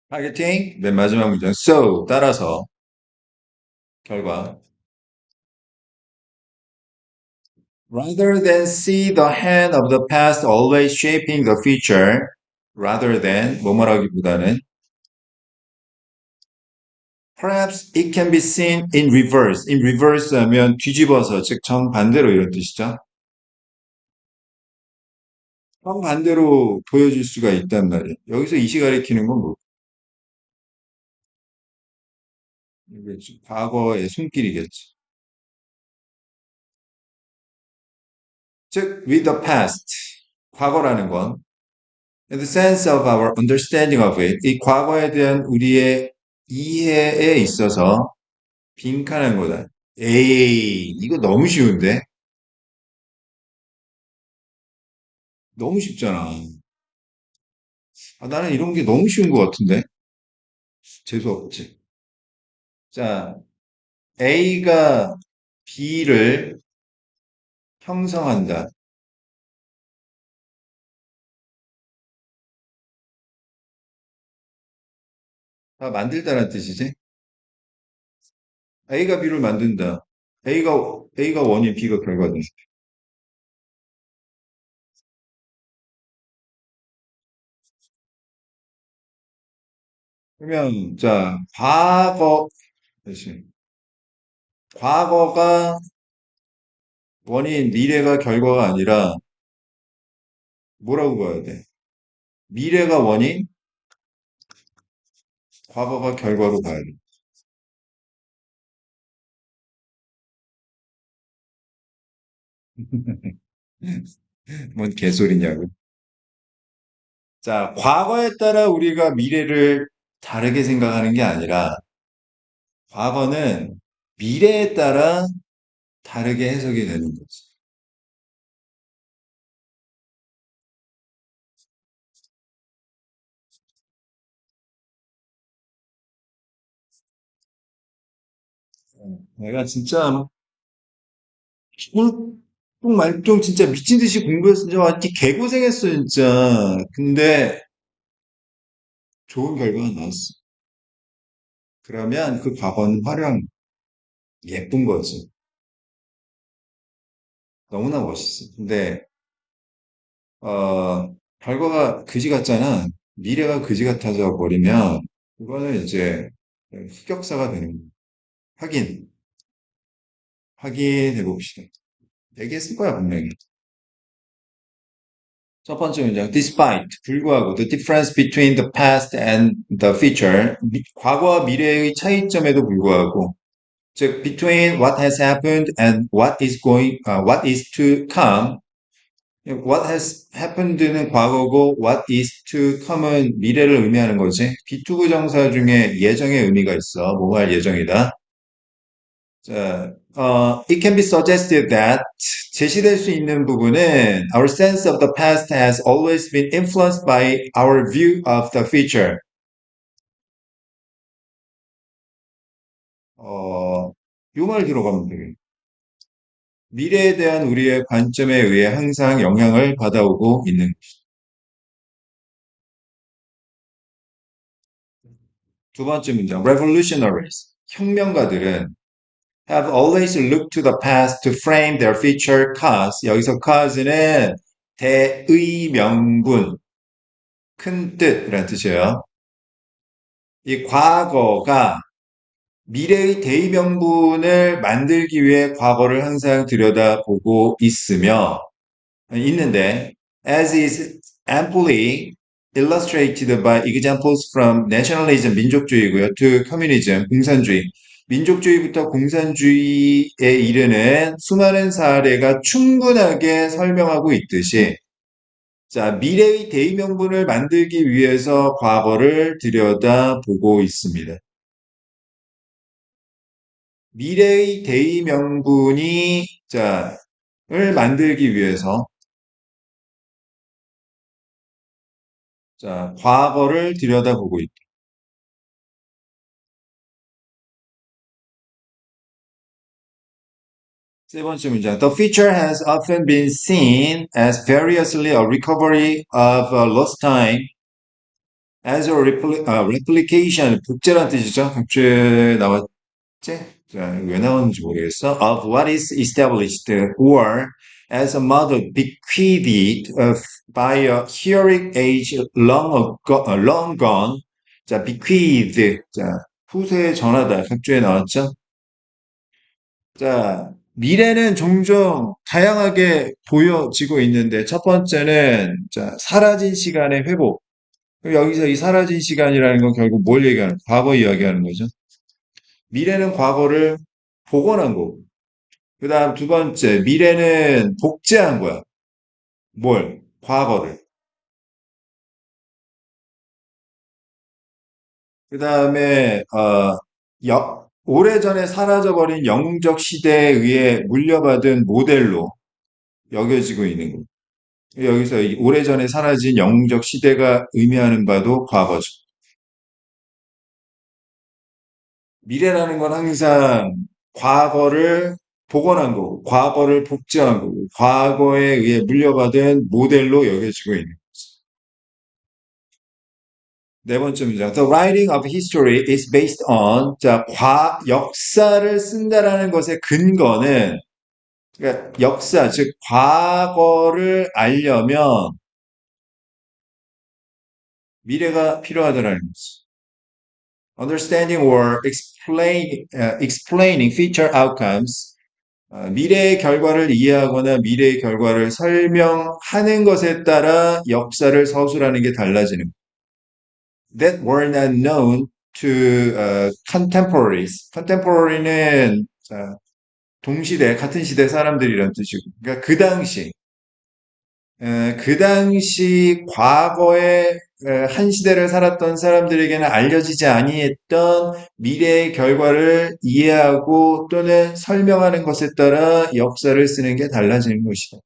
타겟팅, 맨 마지막 문장. So, 따라서 결과. Rather than see the hand of the past always shaping the future, rather than 뭐뭐라기보다는 perhaps it can be seen in reverse. In reverse 하면 뒤집어서, 즉 정반대로 이런 뜻이죠. 정반대로 보여줄 수가 있단 말이에요. 여기서 이시 가리키는 건 뭐? 이거지. 과거의 손길이겠지. 즉, with the past. 과거라는 건 in the sense of our understanding of it. 이 과거에 대한 우리의 이해에 있어서 빈칸한 거다. 에이, 이거 너무 쉬운데? 너무 쉽잖아. 나는 이런 게 너무 쉬운 것 같은데? 재수없지. 자, A가 B를 형성한다. 아, 만들다라는 뜻이지? A가 B를 만든다. A가 원인, B가 결과다. 그러면, 자, 다시. 과거가 원인, 미래가 결과가 아니라 뭐라고 봐야 돼? 미래가 원인, 과거가 결과로 봐야 돼. 뭔 개소리냐고. 자, 과거에 따라 우리가 미래를 다르게 생각하는 게 아니라, 과거는 미래에 따라 다르게 해석이 되는 거지. 내가 진짜 말종 진짜 미친 듯이 공부했어. 진짜 완전 개고생했어, 진짜. 근데 좋은 결과가 나왔어. 그러면 그 과거는 화려한, 예쁜 거지. 너무나 멋있어. 근데, 결과가 그지 같잖아. 미래가 그지 같아져 버리면, 그거는 이제 흑역사가 되는 거야. 확인, 확인해 봅시다. 얘기했을 거야, 분명히. 첫 번째 문장, despite, 불구하고, the difference between the past and the future, 과거와 미래의 차이점에도 불구하고, 즉, between what has happened and what is to come, what has happened는 과거고, what is to come은 미래를 의미하는 거지. 비투구정사 중에 예정의 의미가 있어. 뭐 할 예정이다. 자, it can be suggested that 제시될 수 있는 부분은 our sense of the past has always been influenced by our view of the future. 요 말 들어가면 되겠네. 미래에 대한 우리의 관점에 의해 항상 영향을 받아오고 있는 두 번째 문장, revolutionaries, 혁명가들은 have always looked to the past to frame their future cause. 여기서 cause는 대의명분, 큰 뜻이라는 뜻이에요. 이 과거가 미래의 대의명분을 만들기 위해 과거를 항상 들여다보고 있는데, as is amply illustrated by examples from nationalism, 민족주의고요, to communism, 공산주의. 민족주의부터 공산주의에 이르는 수많은 사례가 충분하게 설명하고 있듯이, 자, 미래의 대의명분을 만들기 위해서 과거를 들여다보고 있습니다. 미래의 대의명분이, 자, 을 만들기 위해서, 자, 과거를 들여다보고 있다. 세 번째 문장. The future has often been seen as variously a recovery of lost time as a replication. 복제란 뜻이죠. 복제 나왔지? 자, 왜 나오는지 모르겠어. Of what is established or as a model bequeathed by a heroic age long gone. 자, bequeathed. 자, 후세에 전하다. 각주에 나왔죠? 자, 미래는 종종 다양하게 보여지고 있는데, 첫 번째는, 자, 사라진 시간의 회복. 여기서 이 사라진 시간이라는 건 결국 뭘 얘기하는, 과거 이야기하는 거죠. 미래는 과거를 복원한 거고. 그 다음 두 번째, 미래는 복제한 거야. 뭘? 과거를. 그 다음에, 오래전에 사라져버린 영웅적 시대에 의해 물려받은 모델로 여겨지고 있는 거. 여기서 이 오래전에 사라진 영웅적 시대가 의미하는 바도 과거죠. 미래라는 건 항상 과거를 복원한 거고, 과거를 복제한 거고, 과거에 의해 물려받은 모델로 여겨지고 있는 거죠. 네 번째 문장. The writing of history is based on, 자, 역사를 쓴다라는 것의 근거는, 그러니까 역사, 즉, 과거를 알려면 미래가 필요하다는 거죠. Understanding or explaining future outcomes, 미래의 결과를 이해하거나 미래의 결과를 설명하는 것에 따라 역사를 서술하는 게 달라지는 that were not known to contemporaries. contemporary는 자, 동시대, 같은 시대 사람들이란 뜻이고, 그러니까 그 당시 과거에 한 시대를 살았던 사람들에게는 알려지지 아니했던 미래의 결과를 이해하고 또는 설명하는 것에 따라 역사를 쓰는 게 달라지는 것이다.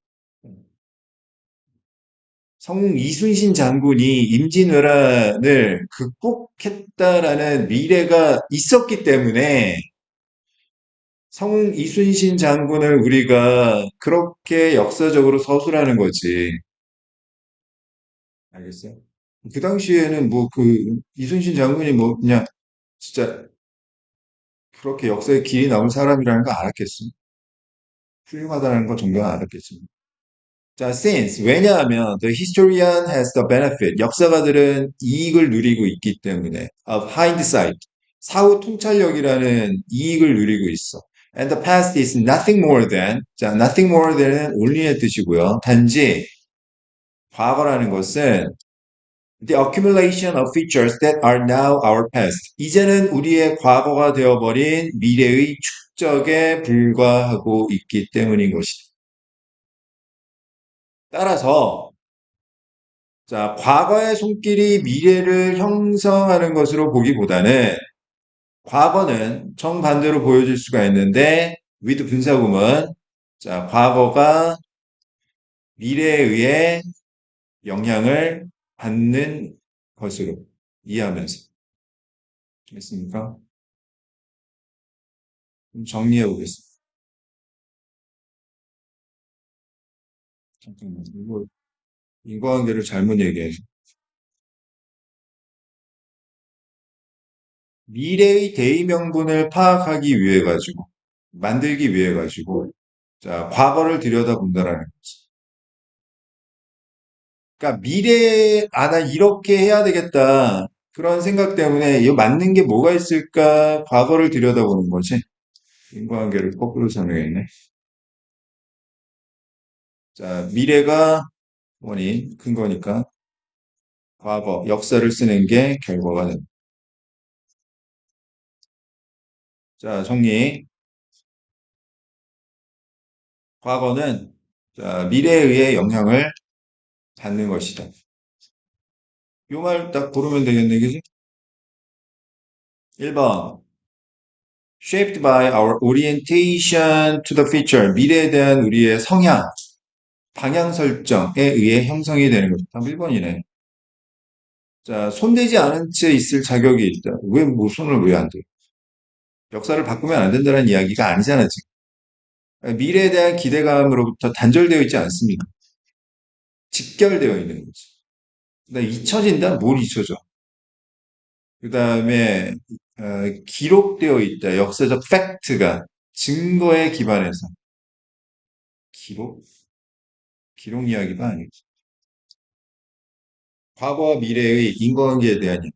성웅 이순신 장군이 임진왜란을 극복했다라는 미래가 있었기 때문에 성웅 이순신 장군을 우리가 그렇게 역사적으로 서술하는 거지. 알겠어요? 그 당시에는 뭐 이순신 장군이 뭐 그냥 진짜 그렇게 역사에 길이 남을 사람이라는 거 알았겠어. 훌륭하다는 거 정도 알았겠어. 자, since 왜냐하면 the historian has the benefit 역사가들은 이익을 누리고 있기 때문에 of hindsight 사후 통찰력이라는 이익을 누리고 있어. And the past is nothing more than 자, nothing more than은 only의 뜻이고요. 단지 과거라는 것은 the accumulation of features that are now our past. 이제는 우리의 과거가 되어버린 미래의 축적에 불과하고 있기 때문인 것이다. 따라서 자, 과거의 손길이 미래를 형성하는 것으로 보기보다는 과거는 정반대로 보여질 수가 있는데 with 분사구문 자, 과거가 미래에 의해 영향을 받는 것으로 이해하면서 됐습니까? 좀 정리해 보겠습니다. 잠깐만, 이거 인과관계를 잘못 얘기해서 미래의 대의명분을 파악하기 위해 가지고 만들기 위해 가지고 자, 과거를 들여다본다라는 거지. 그러니까 미래에 나 이렇게 해야 되겠다. 그런 생각 때문에 이거 맞는 게 뭐가 있을까? 과거를 들여다보는 거지. 인과관계를 거꾸로 설명했네. 자, 미래가 원인, 근거니까 과거, 역사를 쓰는 게 결과가 된다. 자, 정리. 과거는 자, 미래에 의해 영향을 받는 것이다. 요 말 딱 고르면 되겠네, 그지? 1번. Shaped by our orientation to the future. 미래에 대한 우리의 성향, 방향 설정에 의해 형성이 되는 것이다. 답 1번이네. 자, 손대지 않은 채 있을 자격이 있다. 뭐 손을 왜 안 대? 역사를 바꾸면 안 된다는 이야기가 아니잖아, 지금. 미래에 대한 기대감으로부터 단절되어 있지 않습니다. 직결되어 있는 거지. 나 잊혀진다? 뭘 잊혀져? 그 다음에 기록되어 있다. 역사적 팩트가 증거에 기반해서 기록? 기록 이야기가 아니지. 과거와 미래의 인과관계에 대한 이야기.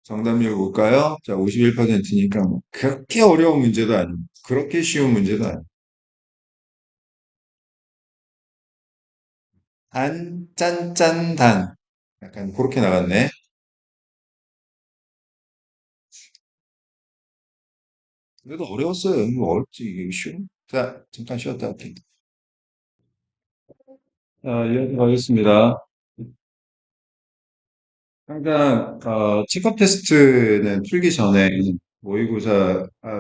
정답률 볼까요? 자, 51%니까 뭐 그렇게 어려운 문제도 아니고 그렇게 쉬운 문제도 아니고 단, 짠, 짠, 단. 약간 그렇게 나갔네. 그래도 어려웠어요. 이거 어렵지. 이게 쉬운? 자, 잠깐 쉬었다 할게. 자, 이어서 가겠습니다. 항상 체크 테스트는 풀기 전에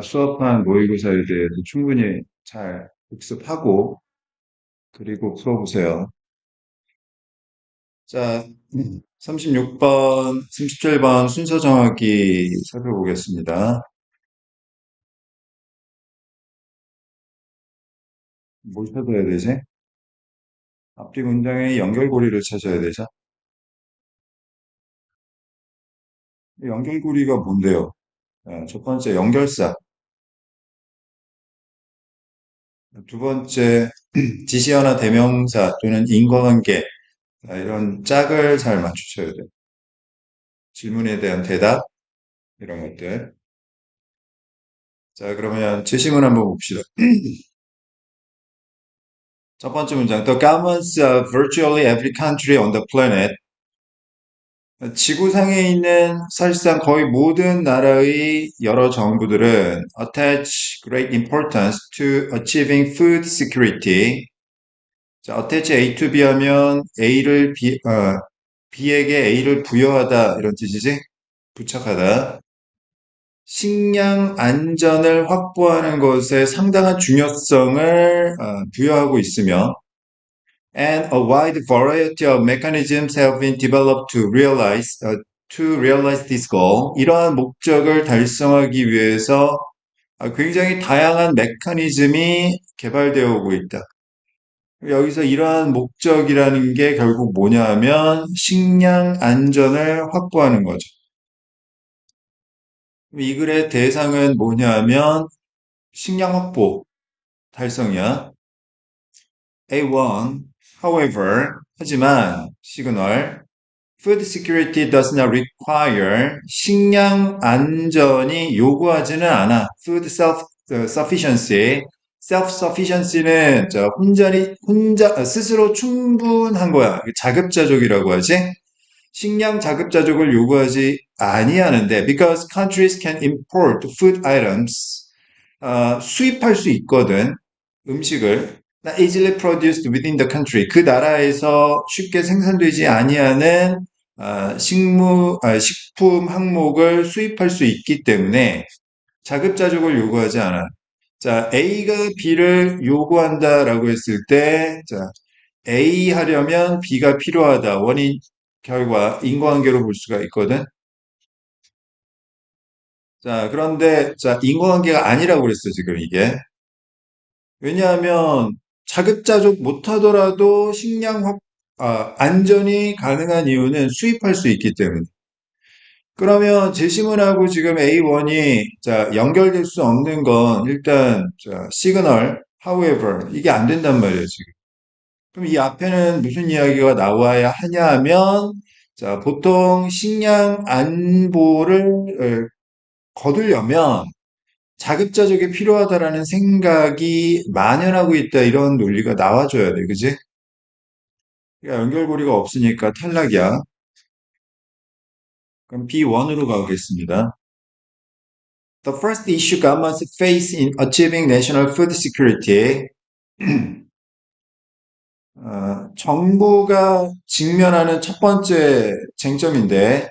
수업한 모의고사에 대해서 충분히 잘 복습하고 그리고 풀어보세요. 자, 36번, 37번 순서 정하기 살펴보겠습니다. 뭘 찾아야 되지? 앞뒤 문장의 연결고리를 찾아야 되죠. 연결고리가 뭔데요? 첫 번째, 연결사. 두 번째, 지시어나 대명사 또는 인과관계. 이런 짝을 잘 맞추셔야 돼요. 질문에 대한 대답, 이런 것들. 자, 그러면 제시문 한번 봅시다. 첫 번째 문장. The governments of virtually every country on the planet. 지구상에 있는 사실상 거의 모든 나라의 여러 정부들은 attach great importance to achieving food security. 자, attach A to B 하면 B에게 A를 부여하다 이런 뜻이지? 부착하다. 식량 안전을 확보하는 것에 상당한 중요성을 부여하고 있으며 and a wide variety of mechanisms have been developed to realize this goal. 이러한 목적을 달성하기 위해서 굉장히 다양한 메커니즘이 개발되어 오고 있다. 여기서 이러한 목적이라는 게 결국 뭐냐 하면 식량 안전을 확보하는 거죠. 이 글의 대상은 뭐냐 하면 식량 확보 달성이야. A1, however, 하지만 시그널 Food security does not require 식량 안전이 요구하지는 않아. Food self-sufficiency. self-sufficiency는 혼자 스스로 충분한 거야. 자급자족이라고 하지. 식량 자급자족을 요구하지 아니하는데 because countries can import food items 수입할 수 있거든. 음식을 easily produced within the country 그 나라에서 쉽게 생산되지 아니하는 식품 항목을 수입할 수 있기 때문에 자급자족을 요구하지 않아. 자, A가 B를 요구한다라고 했을 때, 자, A 하려면 B가 필요하다. 원인, 결과, 인과관계로 볼 수가 있거든. 자, 그런데, 자, 인과관계가 아니라고 그랬어, 지금 이게. 왜냐하면 자급자족 못하더라도 안전이 가능한 이유는 수입할 수 있기 때문에. 그러면 제시문하고 지금 A1이 자, 연결될 수 없는 건 일단 자, 시그널, however 이게 안 된단 말이에요, 지금. 그럼 이 앞에는 무슨 이야기가 나와야 하냐 하면 자, 보통 식량 안보를 거두려면 자급자족이 필요하다라는 생각이 만연하고 있다 이런 논리가 나와줘야 돼, 그지? 그러니까 연결고리가 없으니까 탈락이야. 그럼 B1으로 가보겠습니다. The first issue governments face in achieving national food security. 정부가 직면하는 첫 번째 쟁점인데,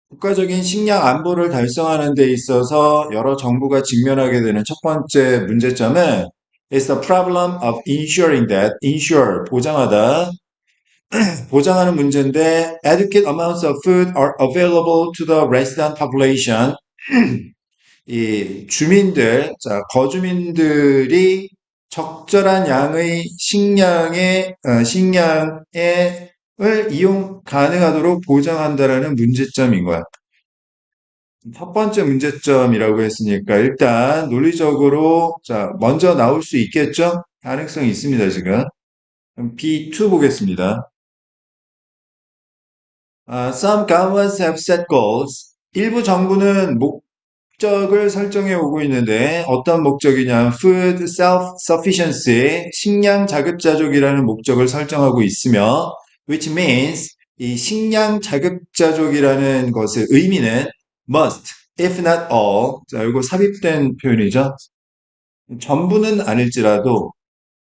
국가적인 식량 안보를 달성하는 데 있어서 여러 정부가 직면하게 되는 첫 번째 문제점은 is the problem of ensuring that, ensure, 보장하다, 보장하는 문제인데 adequate amounts of food are available to the resident population. 이 주민들, 자, 거주민들이 적절한 양의 식량을 이용 가능하도록 보장한다라는 문제점인 거야. 첫 번째 문제점이라고 했으니까 일단 논리적으로 자, 먼저 나올 수 있겠죠? 가능성이 있습니다, 지금. 그럼 B2 보겠습니다. Some governments have set goals. 일부 정부는 목적을 설정해 오고 있는데 어떤 목적이냐? Food self-sufficiency, 식량 자급자족이라는 목적을 설정하고 있으며 which means 이 식량 자급자족이라는 것의 의미는 must, if not all. 자, 이거 삽입된 표현이죠. 전부는 아닐지라도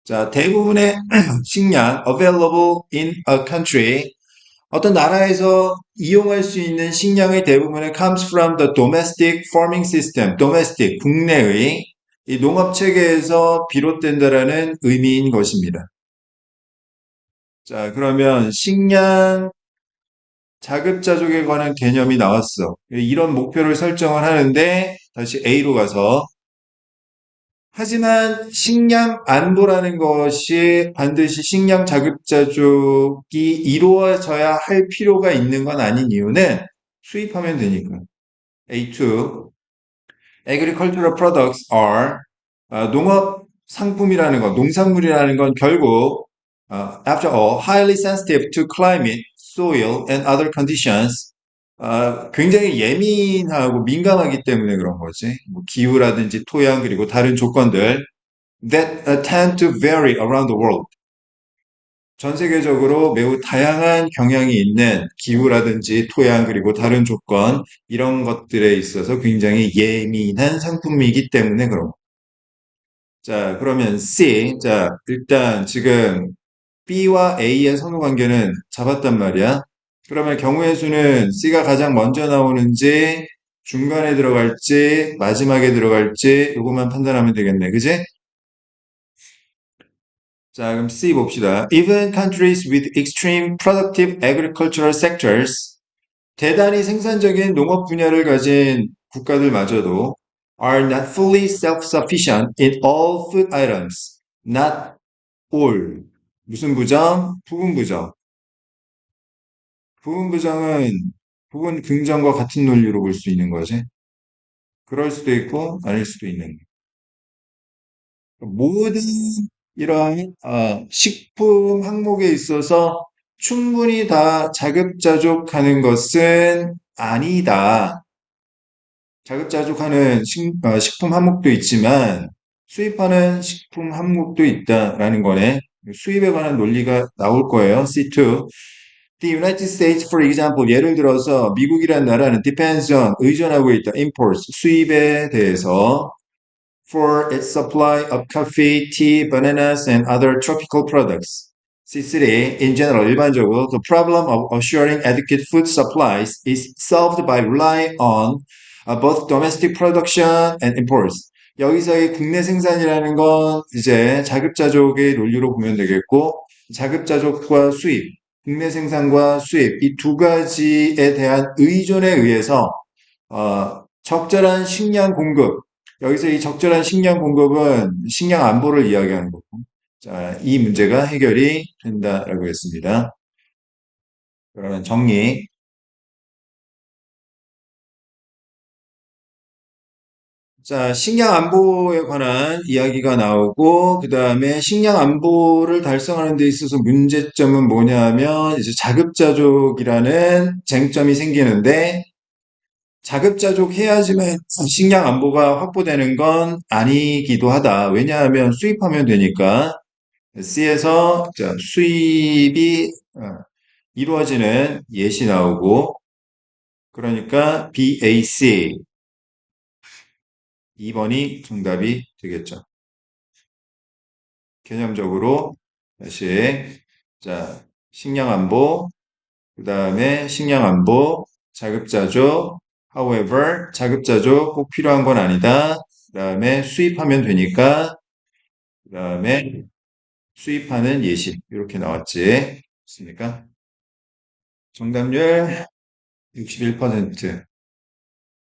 자, 대부분의 식량 available in a country 어떤 나라에서 이용할 수 있는 식량의 대부분은 comes from the domestic farming system, domestic, 국내의 이 농업 체계에서 비롯된다라는 의미인 것입니다. 자, 그러면 식량 자급자족에 관한 개념이 나왔어. 이런 목표를 설정을 하는데 다시 A로 가서 하지만 식량 안보라는 것이 반드시 식량 자급자족이 이루어져야 할 필요가 있는 건 아닌 이유는 수입하면 되니까. A2. Agricultural products are 농업 상품이라는 건, 농산물이라는 건 결국 after all, highly sensitive to climate, soil, and other conditions. 굉장히 예민하고 민감하기 때문에 그런 거지. 뭐 기후라든지 토양 그리고 다른 조건들 that tend to vary around the world. 전 세계적으로 매우 다양한 경향이 있는 기후라든지 토양 그리고 다른 조건 이런 것들에 있어서 굉장히 예민한 상품이기 때문에 그런 거. 자, 그러면 C. 자, 일단 지금 B와 A의 선호 관계는 잡았단 말이야. 그러면 경우의 수는 C가 가장 먼저 나오는지 중간에 들어갈지 마지막에 들어갈지 이것만 판단하면 되겠네. 그지? 자, 그럼 C 봅시다. Even countries with extreme productive agricultural sectors, 대단히 생산적인 농업 분야를 가진 국가들마저도 are not fully self-sufficient in all food items. Not all. 무슨 부정? 부분 부정. 부분 부정은 부분 긍정과 같은 논리로 볼 수 있는 거지. 그럴 수도 있고 아닐 수도 있는 거. 모든 이러한 식품 항목에 있어서 충분히 다 자급자족하는 것은 아니다. 자급자족하는 식품 항목도 있지만 수입하는 식품 항목도 있다라는 거네. 수입에 관한 논리가 나올 거예요. C2. The United States, for example, 예를 들어서 미국이란 나라는 depends on, 의존하고 있다. imports, 수입에 대해서 for its supply of coffee, tea, bananas, and other tropical products. C3, in general, 일반적으로, the problem of assuring adequate food supplies is solved by relying on both domestic production and imports. 여기서의 국내 생산이라는 건 이제 자급자족의 논리로 보면 되겠고, 자급자족과 수입, 국내 생산과 수입, 이 두 가지에 대한 의존에 의해서 적절한 식량 공급, 여기서 이 적절한 식량 공급은 식량 안보를 이야기하는 거고. 자, 이 문제가 해결이 된다라고 했습니다. 그러면 정리. 자, 식량 안보에 관한 이야기가 나오고, 그 다음에 식량 안보를 달성하는 데 있어서 문제점은 뭐냐면, 이제 자급자족이라는 쟁점이 생기는데, 자급자족 해야지만 식량 안보가 확보되는 건 아니기도 하다. 왜냐하면 수입하면 되니까. C에서 자, 수입이 이루어지는 예시 나오고, 그러니까 BAC 2번이 정답이 되겠죠. 개념적으로 다시 자, 식량 안보, 그 다음에 식량 안보, 자급자족, however, 자급자족 꼭 필요한 건 아니다. 그 다음에 수입하면 되니까, 그 다음에 수입하는 예시 이렇게 나왔지. 맞습니까? 정답률 61%.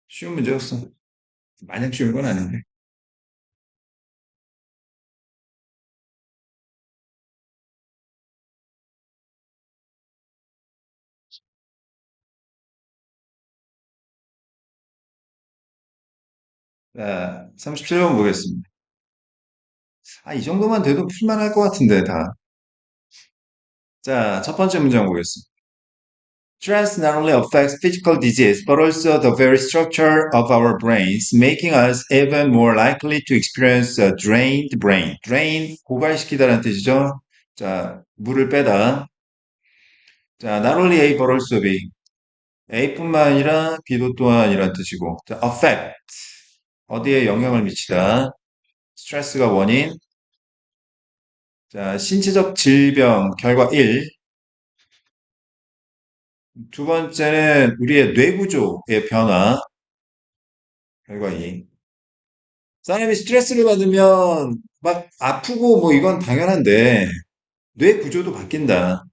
쉬운 문제였어. 마냥 쉬운 건 아닌데. 자, 37번 보겠습니다. 이 정도만 돼도 풀만할 것 같은데, 다. 자, 첫 번째 문장 보겠습니다. Stress not only affects physical disease, but also the very structure of our brains, making us even more likely to experience a drained brain. drain, 고갈시키다라는 뜻이죠. 자, 물을 빼다. 자, not only A, but also B. A뿐만 아니라 B도 또한이란 뜻이고. 자, affect. 어디에 영향을 미치다. 스트레스가 원인. 자, 신체적 질병 결과 1. 두 번째는 우리의 뇌구조의 변화 결과 2. 사람이 스트레스를 받으면 막 아프고 뭐 이건 당연한데 뇌구조도 바뀐다.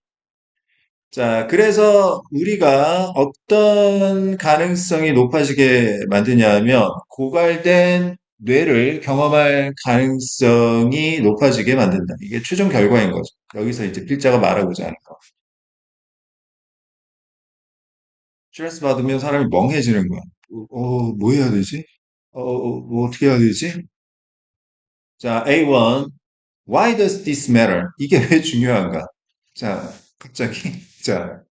자, 그래서 우리가 어떤 가능성이 높아지게 만드냐 하면 고갈된 뇌를 경험할 가능성이 높아지게 만든다. 이게 최종 결과인 거죠. 여기서 이제 필자가 말하고자 하는 거. 스트레스 받으면 사람이 멍해지는 거야. 뭐 해야 되지? 뭐 어떻게 해야 되지? 자, A1. Why does this matter? 이게 왜 중요한가? 자, 갑자기. 자,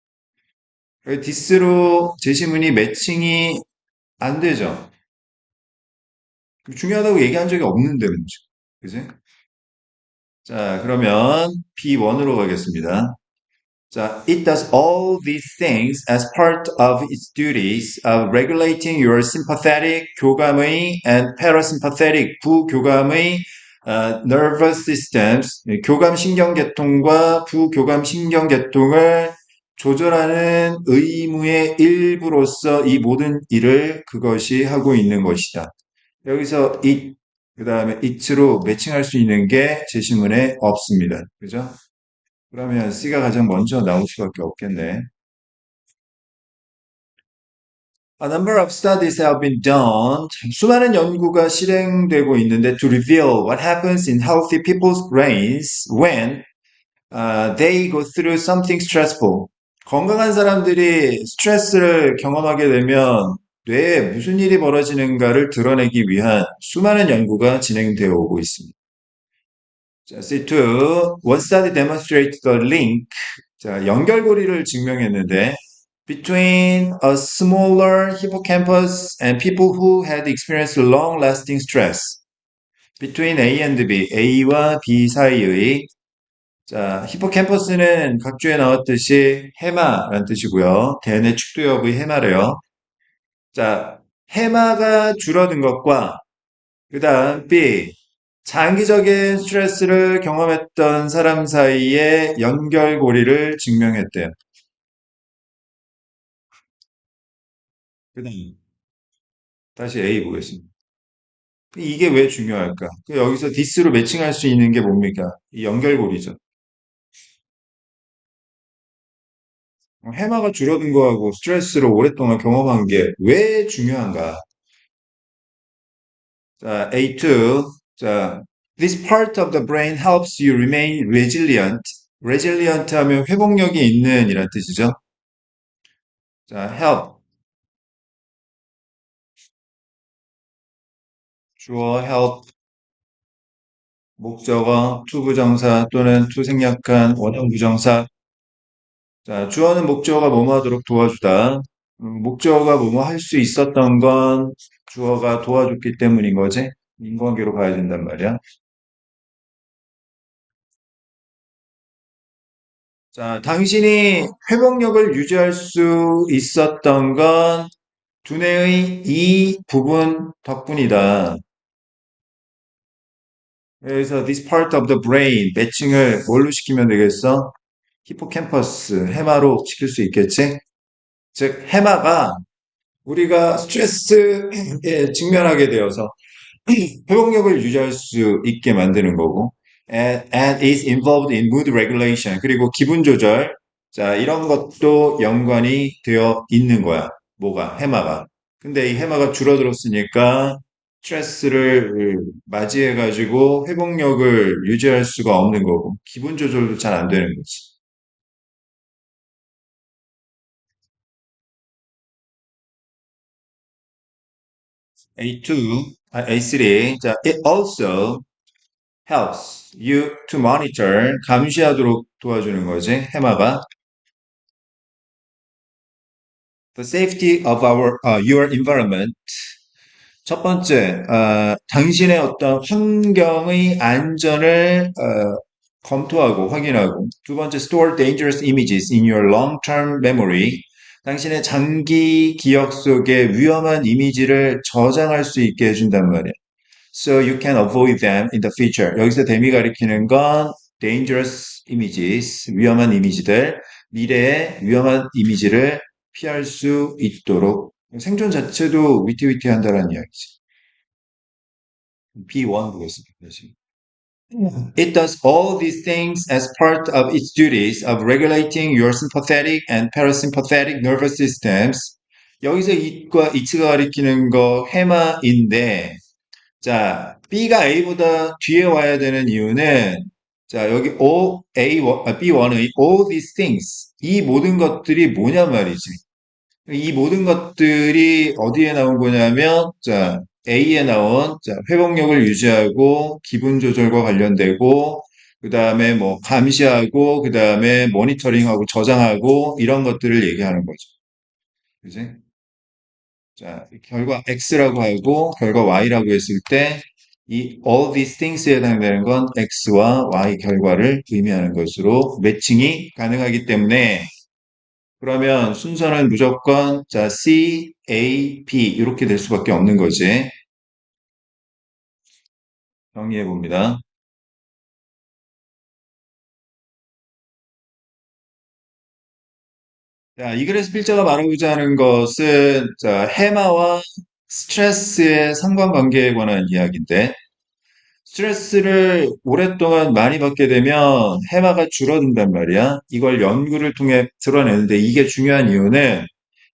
this로 제시문이 매칭이 안 되죠. 중요하다고 얘기한 적이 없는데, 문제. 그지? 자, 그러면 B1으로 가겠습니다. 자, it does all these things as part of its duties of regulating your sympathetic 교감의 and parasympathetic 부교감의 nervous systems 교감 신경계통과 부교감 신경계통을 조절하는 의무의 일부로서 이 모든 일을 그것이 하고 있는 것이다. 여기서 it 그 다음에 it로 매칭할 수 있는 게 제시문에 없습니다. 그죠? 그러면 C가 가장 먼저 나올 수밖에 없겠네. A number of studies have been done. 수많은 연구가 실행되고 있는데 to reveal what happens in healthy people's brains when they go through something stressful. 건강한 사람들이 스트레스를 경험하게 되면 뇌에 무슨 일이 벌어지는가를 드러내기 위한 수많은 연구가 진행되어 오고 있습니다. 자, C2. One study demonstrated the link. 자, 연결고리를 증명했는데 between a smaller hippocampus and people who had experienced long-lasting stress. between A and B, A와 B 사이의 자, 히포캠퍼스는 각주에 나왔듯이 해마라는 뜻이고요. 대뇌 축두엽의 해마래요. 자, 해마가 줄어든 것과 그다음 B 장기적인 스트레스를 경험했던 사람 사이의 연결고리를 증명했대요. 그다음 다시 A 보겠습니다. 이게 왜 중요할까? 여기서 디스로 매칭할 수 있는 게 뭡니까? 이 연결고리죠. 해마가 줄어든 거하고 스트레스를 오랫동안 경험한 게 왜 중요한가? 자, A2. 자, this part of the brain helps you remain resilient. resilient 하면 회복력이 있는 이란 뜻이죠. 자, help. 주어 help 목적어 투부정사 또는 투생략한 원형 부정사. 자, 주어는 목적어가 뭐뭐 하도록 도와주다. 목적어가 뭐뭐 할 수 있었던 건 주어가 도와줬기 때문인 거지. 인관계로 가야 된단 말이야. 자, 당신이 회복력을 유지할 수 있었던 건 두뇌의 이 부분 덕분이다. 그래서 this part of the brain 매칭을 뭘로 시키면 되겠어? 히포캠퍼스, 해마로 시킬 수 있겠지? 즉, 해마가 우리가 스트레스에 직면하게 되어서 회복력을 유지할 수 있게 만드는 거고, and is involved in mood regulation. 그리고 기분 조절. 자, 이런 것도 연관이 되어 있는 거야. 뭐가? 해마가. 근데 이 해마가 줄어들었으니까 스트레스를 맞이해가지고 회복력을 유지할 수가 없는 거고, 기분 조절도 잘 안 되는 거지. A2, A3. 자, it also helps you to monitor, 감시하도록 도와주는 거지, 해마가. The safety of your environment. 첫 번째, 당신의 어떤 환경의 안전을 검토하고 확인하고. 두 번째, store dangerous images in your long-term memory. 당신의 장기 기억 속에 위험한 이미지를 저장할 수 있게 해준단 말이야. So you can avoid them in the future. 여기서 대미 가리키는 건 dangerous images, 위험한 이미지들, 미래의 위험한 이미지를 피할 수 있도록 생존 자체도 위태위태한다는 이야기지. B1 보겠습니다. 다시. It does all these things as part of its duties of regulating your sympathetic and parasympathetic nervous systems. 여기서 it과 it가 가리키는 거 해마인데 자, B가 A보다 뒤에 와야 되는 이유는, 자, 여기 B1의 all these things. 이 모든 것들이 뭐냐 말이지. 이 모든 것들이 어디에 나온 거냐면, 자, A에 나온, 자, 회복력을 유지하고, 기분 조절과 관련되고, 그 다음에 뭐, 감시하고, 그 다음에 모니터링하고, 저장하고, 이런 것들을 얘기하는 거죠. 그지? 자, 결과 X라고 하고 결과 Y라고 했을 때 이 all these things에 해당되는 건 X와 Y 결과를 의미하는 것으로 매칭이 가능하기 때문에 그러면 순서는 무조건 자 C, A, B 이렇게 될 수밖에 없는 거지. 정리해 봅니다. 자, 이글에서 필자가 말하고자 하는 것은 자, 해마와 스트레스의 상관관계에 관한 이야기인데 스트레스를 오랫동안 많이 받게 되면 해마가 줄어든단 말이야. 이걸 연구를 통해 드러내는데 이게 중요한 이유는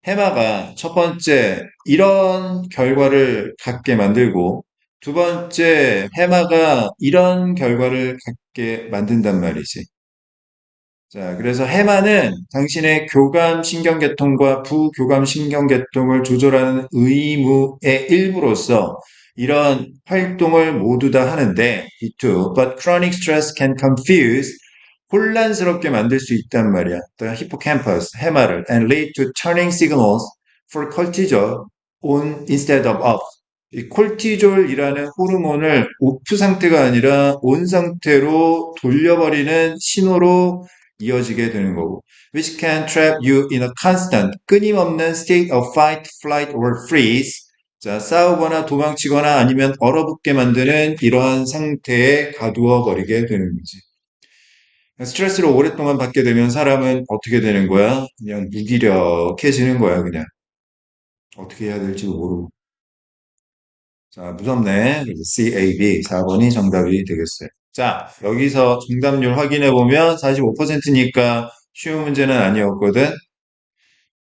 해마가 첫 번째 이런 결과를 갖게 만들고 두 번째 해마가 이런 결과를 갖게 만든단 말이지. 자, 그래서 해마는 당신의 교감 신경계통과 부교감 신경계통을 조절하는 의무의 일부로서 이런 활동을 모두 다 하는데, 이 two, but chronic stress can confuse, 혼란스럽게 만들 수 있단 말이야. The hippocampus, 해마를, and lead to turning signals for cortisol on instead of off. 이 콜티졸이라는 호르몬을 오프 상태가 아니라 온 상태로 돌려버리는 신호로 이어지게 되는 거고. Which can trap you in a constant, 끊임없는 state of fight, flight, or freeze. 자, 싸우거나 도망치거나 아니면 얼어붙게 만드는 이러한 상태에 가두어 버리게 되는 거지. 스트레스를 오랫동안 받게 되면 사람은 어떻게 되는 거야? 그냥 무기력해지는 거야, 그냥. 어떻게 해야 될지도 모르고. 자, 무섭네. 그래서 CAB 4번이 정답이 되겠어요. 자, 여기서 정답률 확인해 보면 45%니까 쉬운 문제는 아니었거든.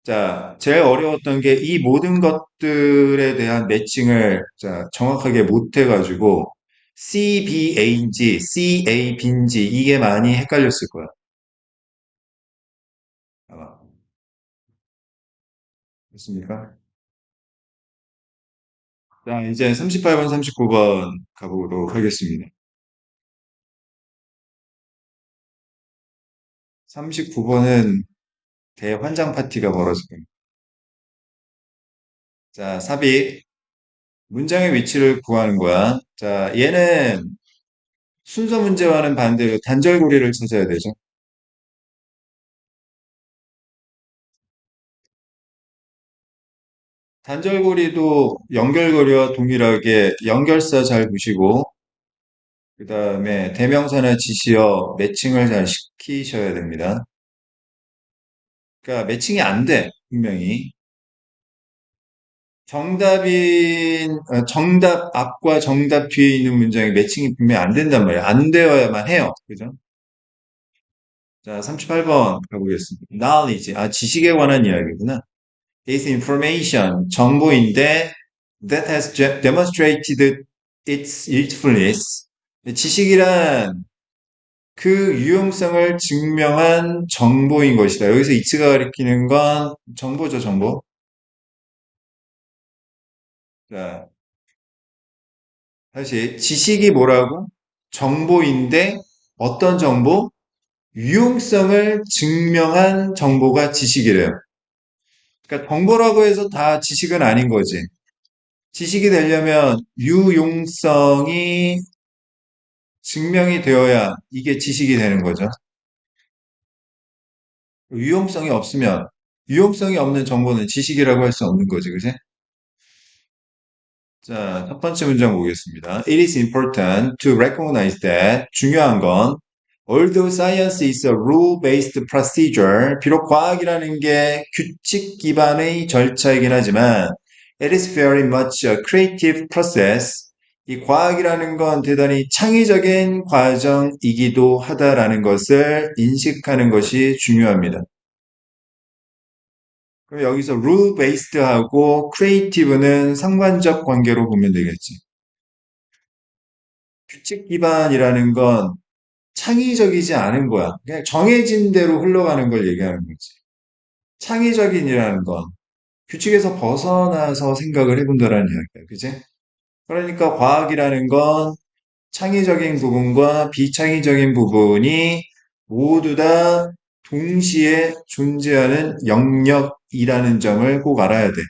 자, 제일 어려웠던 게 이 모든 것들에 대한 매칭을 자, 정확하게 못 해가지고 CBA인지 CAB인지 이게 많이 헷갈렸을 거야. 아마. 됐습니까? 자, 이제 38번, 39번 가보도록 하겠습니다. 39번은 대환장 파티가 벌어질 겁니다. 자, 삽입. 문장의 위치를 구하는 거야. 자, 얘는 순서 문제와는 반대로 단절고리를 찾아야 되죠. 단절고리도 연결고리와 동일하게 연결사 잘 보시고, 그 다음에 대명사나 지시어 매칭을 잘 시키셔야 됩니다. 그러니까 매칭이 안 돼, 분명히. 정답 앞과 정답 뒤에 있는 문장이 매칭이 분명히 안 된단 말이에요. 안 되어야만 해요. 그죠? 자, 38번 가보겠습니다. knowledge. 아, 지식에 관한 이야기구나. is information. 정보인데 that has demonstrated its usefulness. 지식이란 그 유용성을 증명한 정보인 것이다. 여기서 이츠가 가리키는 건 정보죠, 정보. 자, 다시 지식이 뭐라고? 정보인데 어떤 정보? 유용성을 증명한 정보가 지식이래요. 그러니까 정보라고 해서 다 지식은 아닌 거지. 지식이 되려면 유용성이 증명이 되어야 이게 지식이 되는 거죠. 유용성이 없으면 유용성이 없는 정보는 지식이라고 할 수 없는 거지, 그지? 자, 첫 번째 문장 보겠습니다. It is important to recognize that 중요한 건 although science is a rule-based procedure, 비록 과학이라는 게 규칙 기반의 절차이긴 하지만 it is very much a creative process. 이 과학이라는 건 대단히 창의적인 과정이기도 하다라는 것을 인식하는 것이 중요합니다. 그럼 여기서 rule based하고 creative는 상관적 관계로 보면 되겠지. 규칙 기반이라는 건 창의적이지 않은 거야. 그냥 정해진 대로 흘러가는 걸 얘기하는 거지. 창의적인이라는 건 규칙에서 벗어나서 생각을 해본다라는 이야기야. 그지? 그러니까 과학이라는 건 창의적인 부분과 비창의적인 부분이 모두 다 동시에 존재하는 영역이라는 점을 꼭 알아야 돼.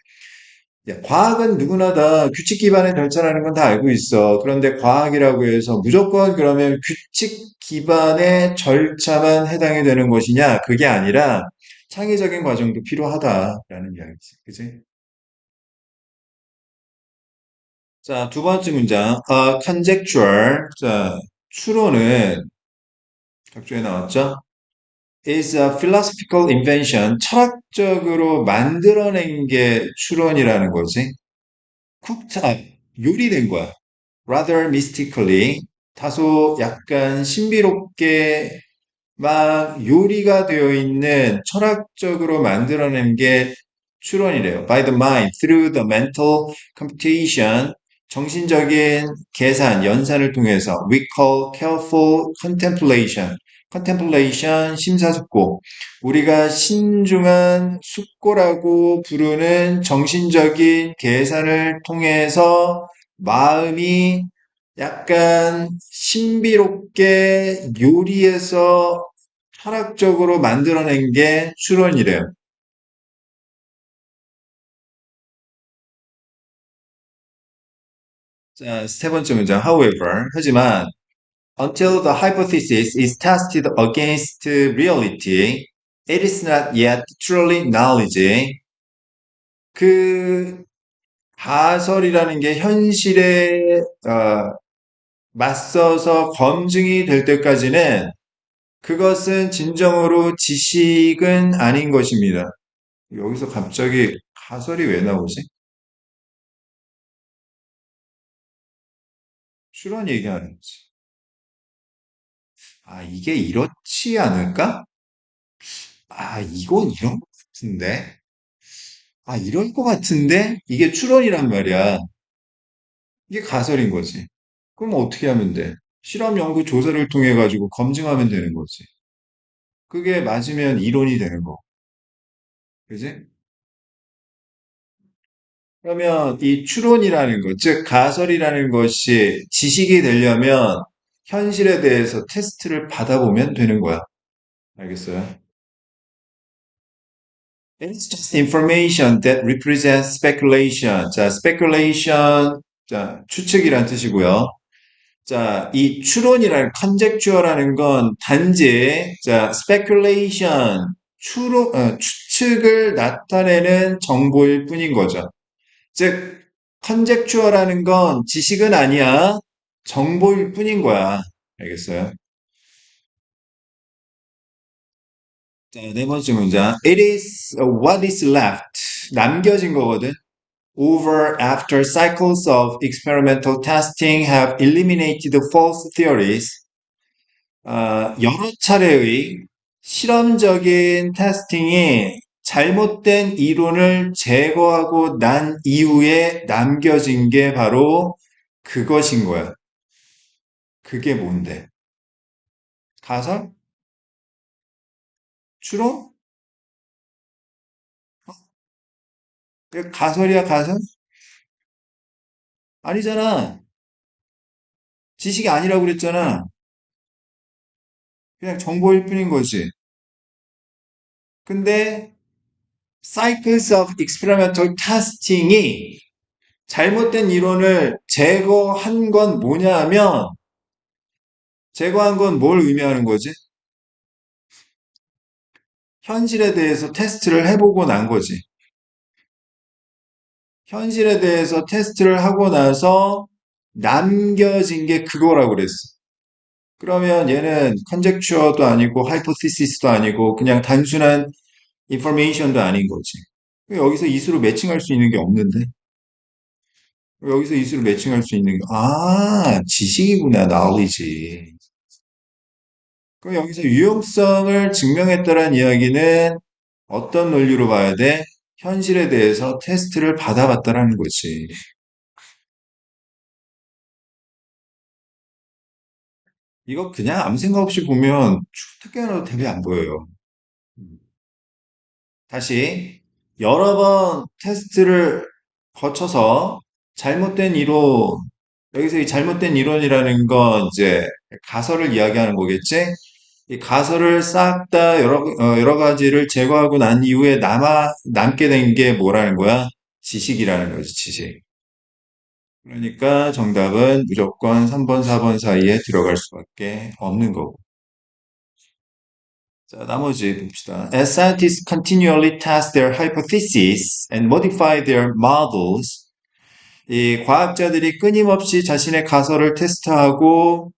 야, 과학은 누구나 다 규칙 기반의 절차라는 건 다 알고 있어. 그런데 과학이라고 해서 무조건 그러면 규칙 기반의 절차만 해당이 되는 것이냐? 그게 아니라 창의적인 과정도 필요하다라는 이야기지. 그지? 자, 두 번째 문장. conjecture. 자, 추론은 각주에 나왔죠? is a philosophical invention. 철학적으로 만들어낸 게 추론이라는 거지. 요리된 거야. rather mystically. 다소 약간 신비롭게 막 요리가 되어 있는 철학적으로 만들어낸 게 추론이래요. By the mind, through the mental computation, 정신적인 계산, 연산을 통해서 we call careful contemplation. contemplation, 심사숙고. 우리가 신중한 숙고라고 부르는 정신적인 계산을 통해서 마음이 약간 신비롭게 요리해서 철학적으로 만들어낸 게 추론이래요. 자, 세 번째 문장. However, 하지만 until the hypothesis is tested against reality, it is not yet truly knowledge. 그 가설이라는 게 현실에 맞서서 검증이 될 때까지는 그것은 진정으로 지식은 아닌 것입니다. 여기서 갑자기 가설이 왜 나오지? 추론 얘기하는 거지. 아, 이게 이렇지 않을까? 아, 이건 이런 것 같은데? 아, 이럴 것 같은데? 이게 추론이란 말이야. 이게 가설인 거지. 그럼 어떻게 하면 돼? 실험 연구 조사를 통해 가지고 검증하면 되는 거지. 그게 맞으면 이론이 되는 거. 그지? 그러면 이 추론이라는 것, 즉 가설이라는 것이 지식이 되려면 현실에 대해서 테스트를 받아보면 되는 거야. 알겠어요? It's just information that represents speculation. 자, speculation, 자, 추측이란 뜻이고요. 자, 이 추론이라는 conjecture라는 건 단지 자, speculation, 추측을 나타내는 정보일 뿐인 거죠. 즉, conjecture라는 건 지식은 아니야. 정보일 뿐인 거야. 알겠어요? 자, 네 번째 문장. It is what is left. 남겨진 거거든. Over after cycles of experimental testing have eliminated false theories. 여러 차례의 실험적인 테스팅이 잘못된 이론을 제거하고 난 이후에 남겨진 게 바로 그것인 거야. 그게 뭔데? 가설? 추론? 그게 가설이야, 가설? 아니잖아. 지식이 아니라고 그랬잖아. 그냥 정보일 뿐인 거지. 근데 cycles of experimental testing이 잘못된 이론을 제거한 건 뭐냐 하면 제거한 건 뭘 의미하는 거지? 현실에 대해서 테스트를 해보고 난 거지. 현실에 대해서 테스트를 하고 나서 남겨진 게 그거라고 그랬어. 그러면 얘는 컨젝처도 아니고 하이포티시스도 아니고 그냥 단순한 인포메이션도 아닌 거지. 여기서 이수로 매칭할 수 있는 게 없는데? 여기서 이수로 매칭할 수 있는 게, 지식이구나, knowledge. 그럼 여기서 유용성을 증명했다는 이야기는 어떤 논리로 봐야 돼? 현실에 대해서 테스트를 받아봤다라는 거지. 이거 그냥 아무 생각 없이 보면 출퇴근하도 답이 안 보여요. 음. 다시 여러 번 테스트를 거쳐서 잘못된 이론, 여기서 이 잘못된 이론이라는 건 이제 가설을 이야기하는 거겠지? 이 가설을 싹 다 여러 가지를 제거하고 난 이후에 남게 된 게 뭐라는 거야? 지식이라는 거지, 지식. 그러니까 정답은 무조건 3번, 4번 사이에 들어갈 수밖에 없는 거고. 자, 나머지 봅시다. As scientists continually test their hypotheses and modify their models, 이 과학자들이 끊임없이 자신의 가설을 테스트하고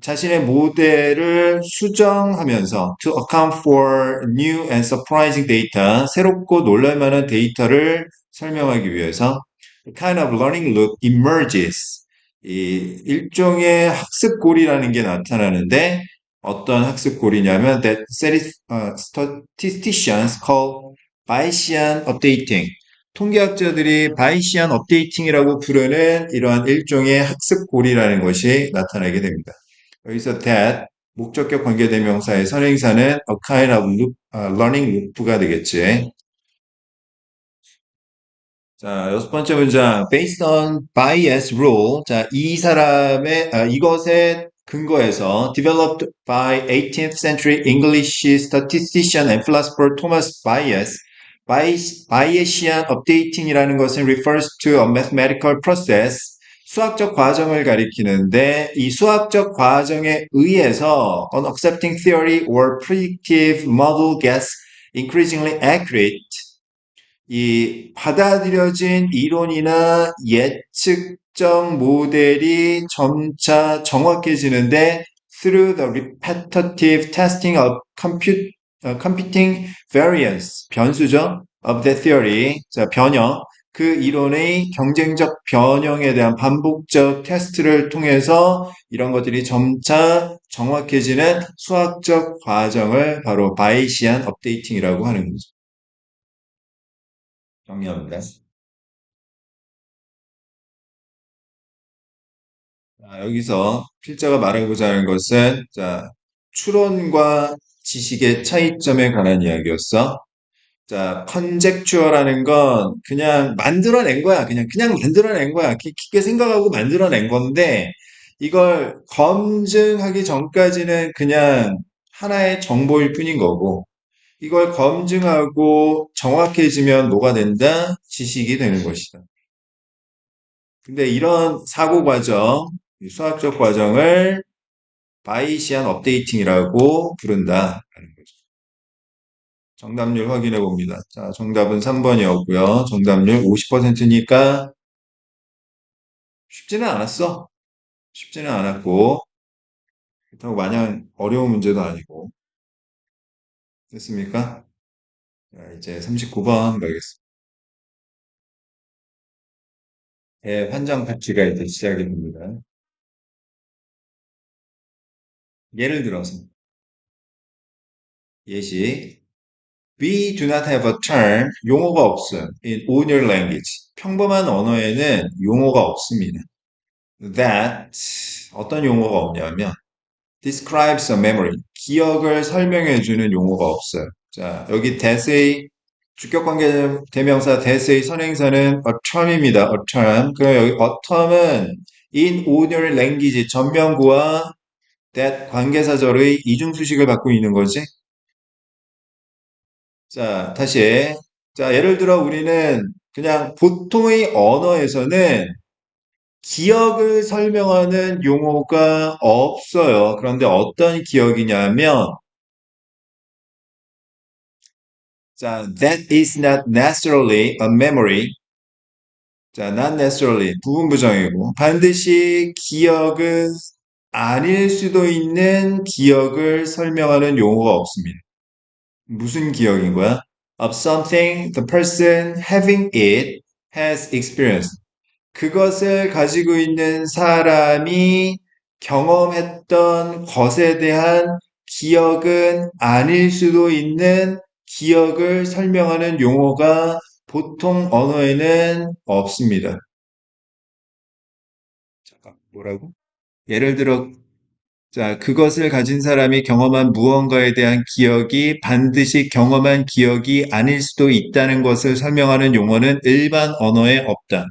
자신의 모델을 수정하면서 to account for new and surprising data, 새롭고 놀랄만한 데이터를 설명하기 위해서 a kind of learning loop emerges. 이 일종의 학습고리라는 게 나타나는데 어떤 학습고리냐면 that statisticians call Bayesian updating. 통계학자들이 바이시안 업데이팅이라고 부르는 이러한 일종의 학습고리라는 것이 나타나게 됩니다. 여기서 that 목적격 관계대명사의 선행사는 a kind of learning loop가 되겠지. 자, 여섯 번째 문장. Based on bias rule. 자, 이것의 근거에서 developed by 18th century English statistician and philosopher Thomas Bayes. Bayesian updating이라는 것은 refers to a mathematical process. 수학적 과정을 가리키는데 이 수학적 과정에 의해서 an accepting theory or predictive model gets increasingly accurate. 이 받아들여진 이론이나 예측적 모델이 점차 정확해지는데 through the repetitive testing of computing variance, 변수죠, of the theory, 자, 변형, 그 이론의 경쟁적 변형에 대한 반복적 테스트를 통해서 이런 것들이 점차 정확해지는 수학적 과정을 바로 바이시안 업데이팅이라고 하는 거죠. 정리합니다. 자, 여기서 필자가 말하고자 하는 것은, 자, 추론과 지식의 차이점에 관한 이야기였어. 자, 컨젝추어라는 건 그냥 만들어낸 거야. 그냥 만들어낸 거야. 깊게 생각하고 만들어낸 건데, 이걸 검증하기 전까지는 그냥 하나의 정보일 뿐인 거고, 이걸 검증하고 정확해지면 뭐가 된다? 지식이 되는 것이다. 근데 이런 사고 과정, 이 수학적 과정을 바이시안 업데이팅이라고 부른다. 정답률 확인해 봅니다. 자, 정답은 3번이었고요. 정답률 50%니까 쉽지는 않았어. 쉽지는 않았고, 그렇다고 마냥 어려운 문제도 아니고. 됐습니까? 자, 이제 39번 가겠습니다. 환장 파티가 이제 시작이 됩니다. 예를 들어서, 예시. We do not have a term, 용어가 없어요. In ordinary language. 평범한 언어에는 용어가 없습니다. That, 어떤 용어가 없냐면, describes a memory, 기억을 설명해주는 용어가 없어요. 자, 여기 that의 주격관계 대명사 that의 선행사는 a term입니다. a term. 그럼 여기 a term은 in ordinary language 전명구와 that 관계사절의 이중수식을 갖고 있는 거지. 자, 다시. 자, 예를 들어 우리는 그냥 보통의 언어에서는 기억을 설명하는 용어가 없어요. 그런데 어떤 기억이냐면, 자, that is not necessarily a memory. 자, not necessarily 부분 부정이고 반드시 기억은 아닐 수도 있는 기억을 설명하는 용어가 없습니다. 무슨 기억인 거야? Of something the person having it has experienced. 그것을 가지고 있는 사람이 경험했던 것에 대한 기억은 아닐 수도 있는 기억을 설명하는 용어가 보통 언어에는 없습니다. 잠깐, 뭐라고? 예를 들어, 자, 그것을 가진 사람이 경험한 무언가에 대한 기억이 반드시 경험한 기억이 아닐 수도 있다는 것을 설명하는 용어는 일반 언어에 없다.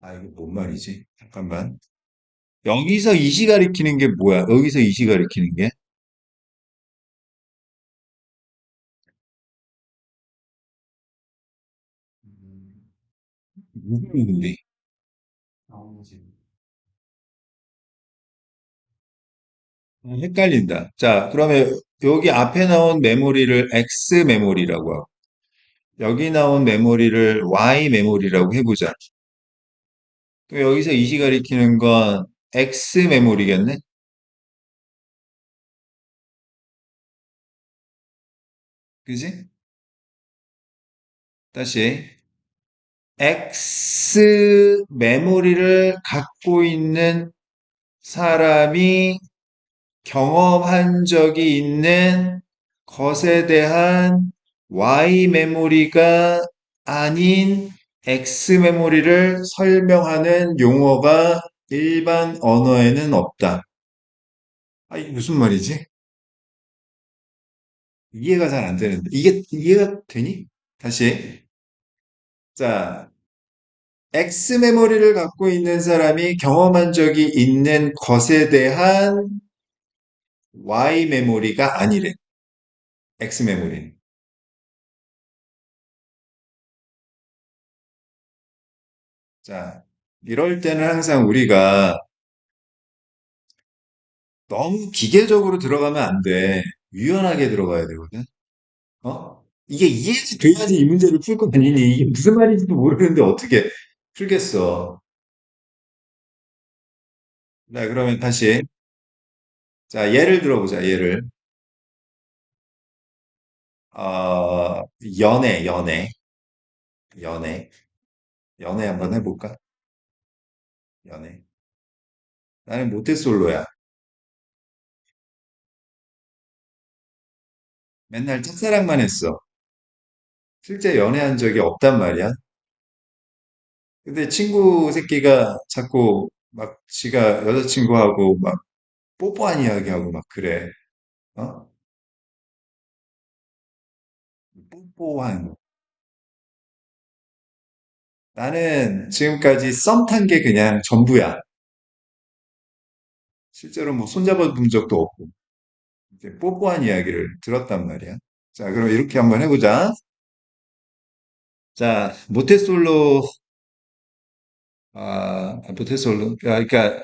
아, 이게 뭔 말이지? 잠깐만. 여기서 이시 가리키는 게 뭐야? 여기서 이시 가리키는 게? 무슨 의미인데? 헷갈린다. 자, 그러면 여기 앞에 나온 메모리를 X 메모리라고 하고, 여기 나온 메모리를 Y 메모리라고 해보자. 그럼 여기서 이시 가리키는 건 X 메모리겠네? 그지? 다시. X 메모리를 갖고 있는 사람이 경험한 적이 있는 것에 대한 Y 메모리가 아닌 X 메모리를 설명하는 용어가 일반 언어에는 없다. 아, 이게 무슨 말이지? 이해가 잘 안 되는데. 이게 이해가 되니? 다시. 자, X 메모리를 갖고 있는 사람이 경험한 적이 있는 것에 대한 Y 메모리가 아니래. X 메모리. 자, 이럴 때는 항상 우리가 너무 기계적으로 들어가면 안 돼. 유연하게 들어가야 되거든. 어? 이게 이해가 돼야지 이 문제를 풀 거 아니니. 이게 무슨 말인지도 모르는데 어떻게 풀겠어. 자, 그러면 다시. 자, 예를 들어보자, 예를. 어, 연애, 연애, 연애. 연애 한번 해볼까? 연애. 나는 모태솔로야. 맨날 짝사랑만 했어. 실제 연애한 적이 없단 말이야. 근데 친구 새끼가 자꾸 막 지가 여자친구하고 막 뽀뽀한 이야기하고 막 그래. 어? 뽀뽀한. 나는 지금까지 썸 탄 게 그냥 전부야. 실제로 뭐 손잡아 본 적도 없고. 이제 뽀뽀한 이야기를 들었단 말이야. 자, 그럼 이렇게 한번 해보자. 자, 모태솔로, 모태솔로. 그러니까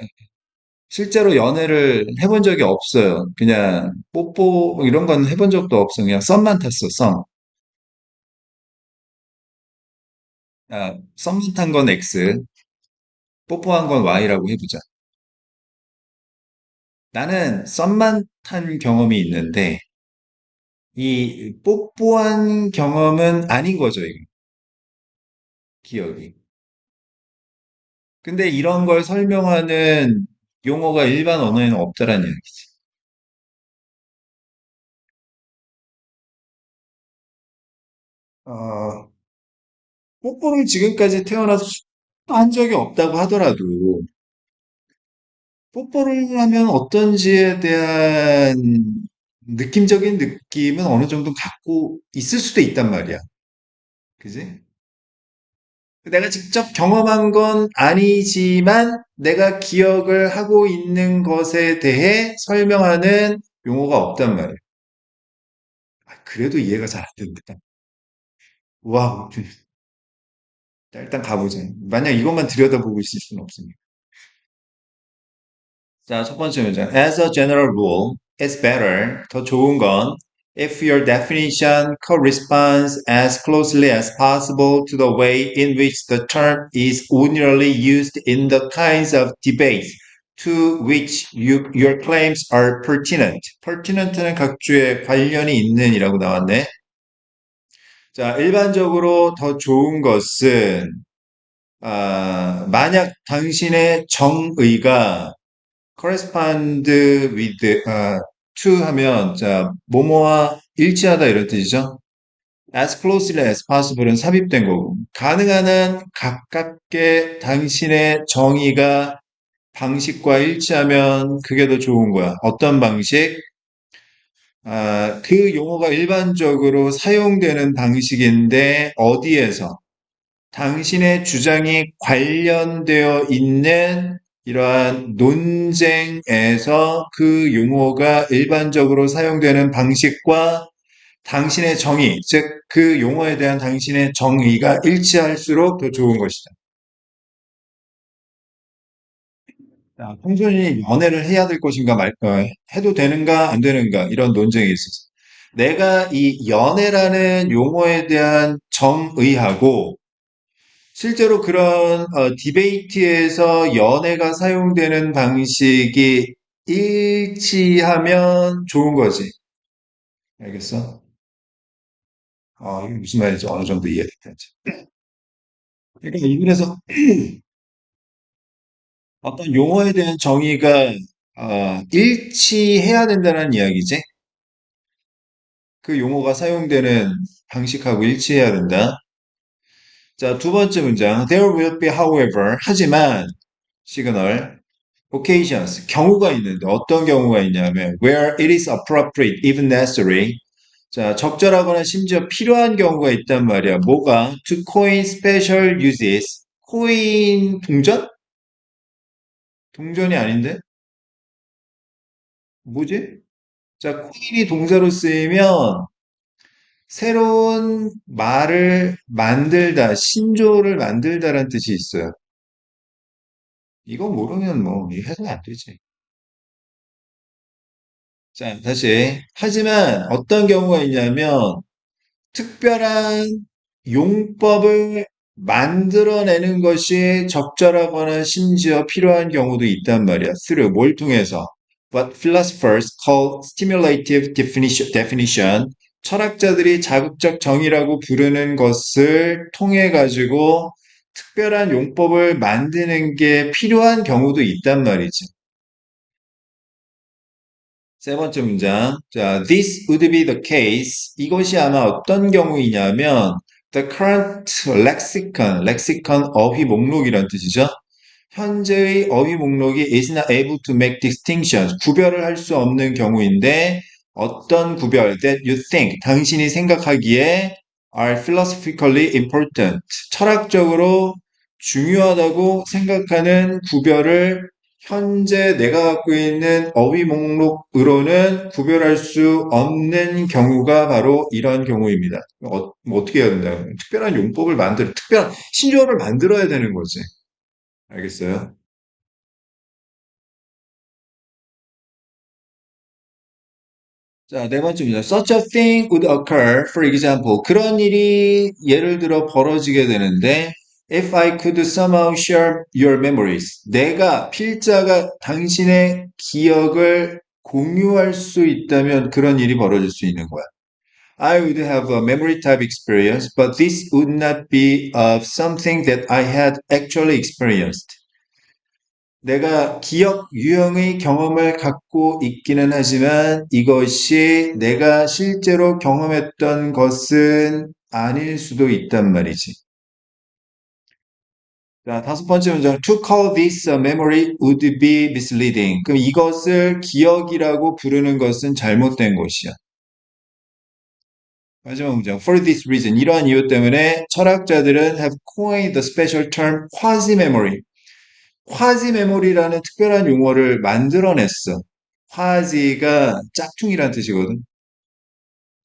실제로 연애를 해본 적이 없어요. 그냥 뽀뽀 뭐 이런 건 해본 적도 없어. 그냥 썸만 탔어, 썸. 썸만 탄 건 X, 뽀뽀한 건 Y라고 해보자. 나는 썸만 탄 경험이 있는데, 이 뽀뽀한 경험은 아닌 거죠, 이거. 기억이. 근데 이런 걸 설명하는 용어가 일반 언어에는 없다라는 이야기지. 어, 뽀뽀를 지금까지 태어나서 한 적이 없다고 하더라도, 뽀뽀를 하면 어떤지에 대한 느낌적인 느낌은 어느 정도 갖고 있을 수도 있단 말이야. 그지? 내가 직접 경험한 건 아니지만 내가 기억을 하고 있는 것에 대해 설명하는 용어가 없단 말이야. 그래도 이해가 잘 안 된다. 와, 자, 일단 가보자. 만약 이것만 들여다보고 있을 수는 없으니까. 자, 첫 번째 문제. As a general rule, it's better. 더 좋은 건 if your definition corresponds as closely as possible to the way in which the term is ordinarily used in the kinds of debates to which your claims are pertinent. pertinent는 각주에 관련이 있는이라고 나왔네. 자, 일반적으로 더 좋은 것은 만약 당신의 정의가 correspond with to 하면 자 뭐뭐와 일치하다 이런 뜻이죠. As closely as possible은 삽입된 거고 가능한 한 가깝게 당신의 정의가 방식과 일치하면 그게 더 좋은 거야. 어떤 방식? 그 용어가 일반적으로 사용되는 방식인데 어디에서? 당신의 주장이 관련되어 있는 이러한 논쟁에서 그 용어가 일반적으로 사용되는 방식과 당신의 정의, 즉 그 용어에 대한 당신의 정의가 일치할수록 더 좋은 것이다. 자, 청소년이 연애를 해야 될 것인가 말까, 해도 되는가 안 되는가 이런 논쟁이 있었어. 내가 이 연애라는 용어에 대한 정의하고 실제로 그런 디베이트에서 연애가 사용되는 방식이 일치하면 좋은 거지. 알겠어? 이게 무슨 말인지 어느 정도 이해됐지. 그러니까 이분에서 어떤 용어에 대한 정의가 일치해야 된다는 이야기지. 그 용어가 사용되는 방식하고 일치해야 된다. 자, 두 번째 문장. There will be, however, 하지만, 시그널, occasions, 경우가 있는데, 어떤 경우가 있냐면, where it is appropriate, even necessary. 자, 적절하거나 심지어 필요한 경우가 있단 말이야. 뭐가? To coin special uses. 코인 동전? 동전이 아닌데? 뭐지? 자, 코인이 동사로 쓰이면 새로운 말을 만들다, 신조어를 만들다라는 뜻이 있어요. 이거 모르면 뭐 해석이 안 되지. 자, 다시. 하지만 어떤 경우가 있냐면 특별한 용법을 만들어내는 것이 적절하거나 심지어 필요한 경우도 있단 말이야. through 뭘 통해서? What philosophers call stimulative definition. 철학자들이 자극적 정의라고 부르는 것을 통해 가지고 특별한 용법을 만드는 게 필요한 경우도 있단 말이지. 세 번째 문장. 자, this would be the case. 이것이 아마 어떤 경우이냐면, the current lexicon, 어휘 목록이란 뜻이죠. 현재의 어휘 목록이 is not able to make distinctions, 구별을 할 수 없는 경우인데, 어떤 구별 that you think, 당신이 생각하기에 are philosophically important, 철학적으로 중요하다고 생각하는 구별을 현재 내가 갖고 있는 어휘 목록으로는 구별할 수 없는 경우가 바로 이런 경우입니다. 뭐 어떻게 해야 된다? 특별한 용법을 특별한 신조어를 만들어야 되는 거지. 알겠어요? 자, 네 번째입니다. Such a thing would occur, for example. 그런 일이 예를 들어 벌어지게 되는데, if I could somehow share your memories. 내가, 필자가 당신의 기억을 공유할 수 있다면 그런 일이 벌어질 수 있는 거야. I would have a memory type experience, but this would not be of something that I had actually experienced. 내가 기억 유형의 경험을 갖고 있기는 하지만 이것이 내가 실제로 경험했던 것은 아닐 수도 있단 말이지. 자, 다섯 번째 문장. To call this a memory would be misleading. 그럼 이것을 기억이라고 부르는 것은 잘못된 것이야. 마지막 문장. For this reason. 이러한 이유 때문에 철학자들은 have coined the special term quasi-memory. 콰지 메모리라는 특별한 용어를 만들어냈어. 콰지가 짝퉁이란 뜻이거든.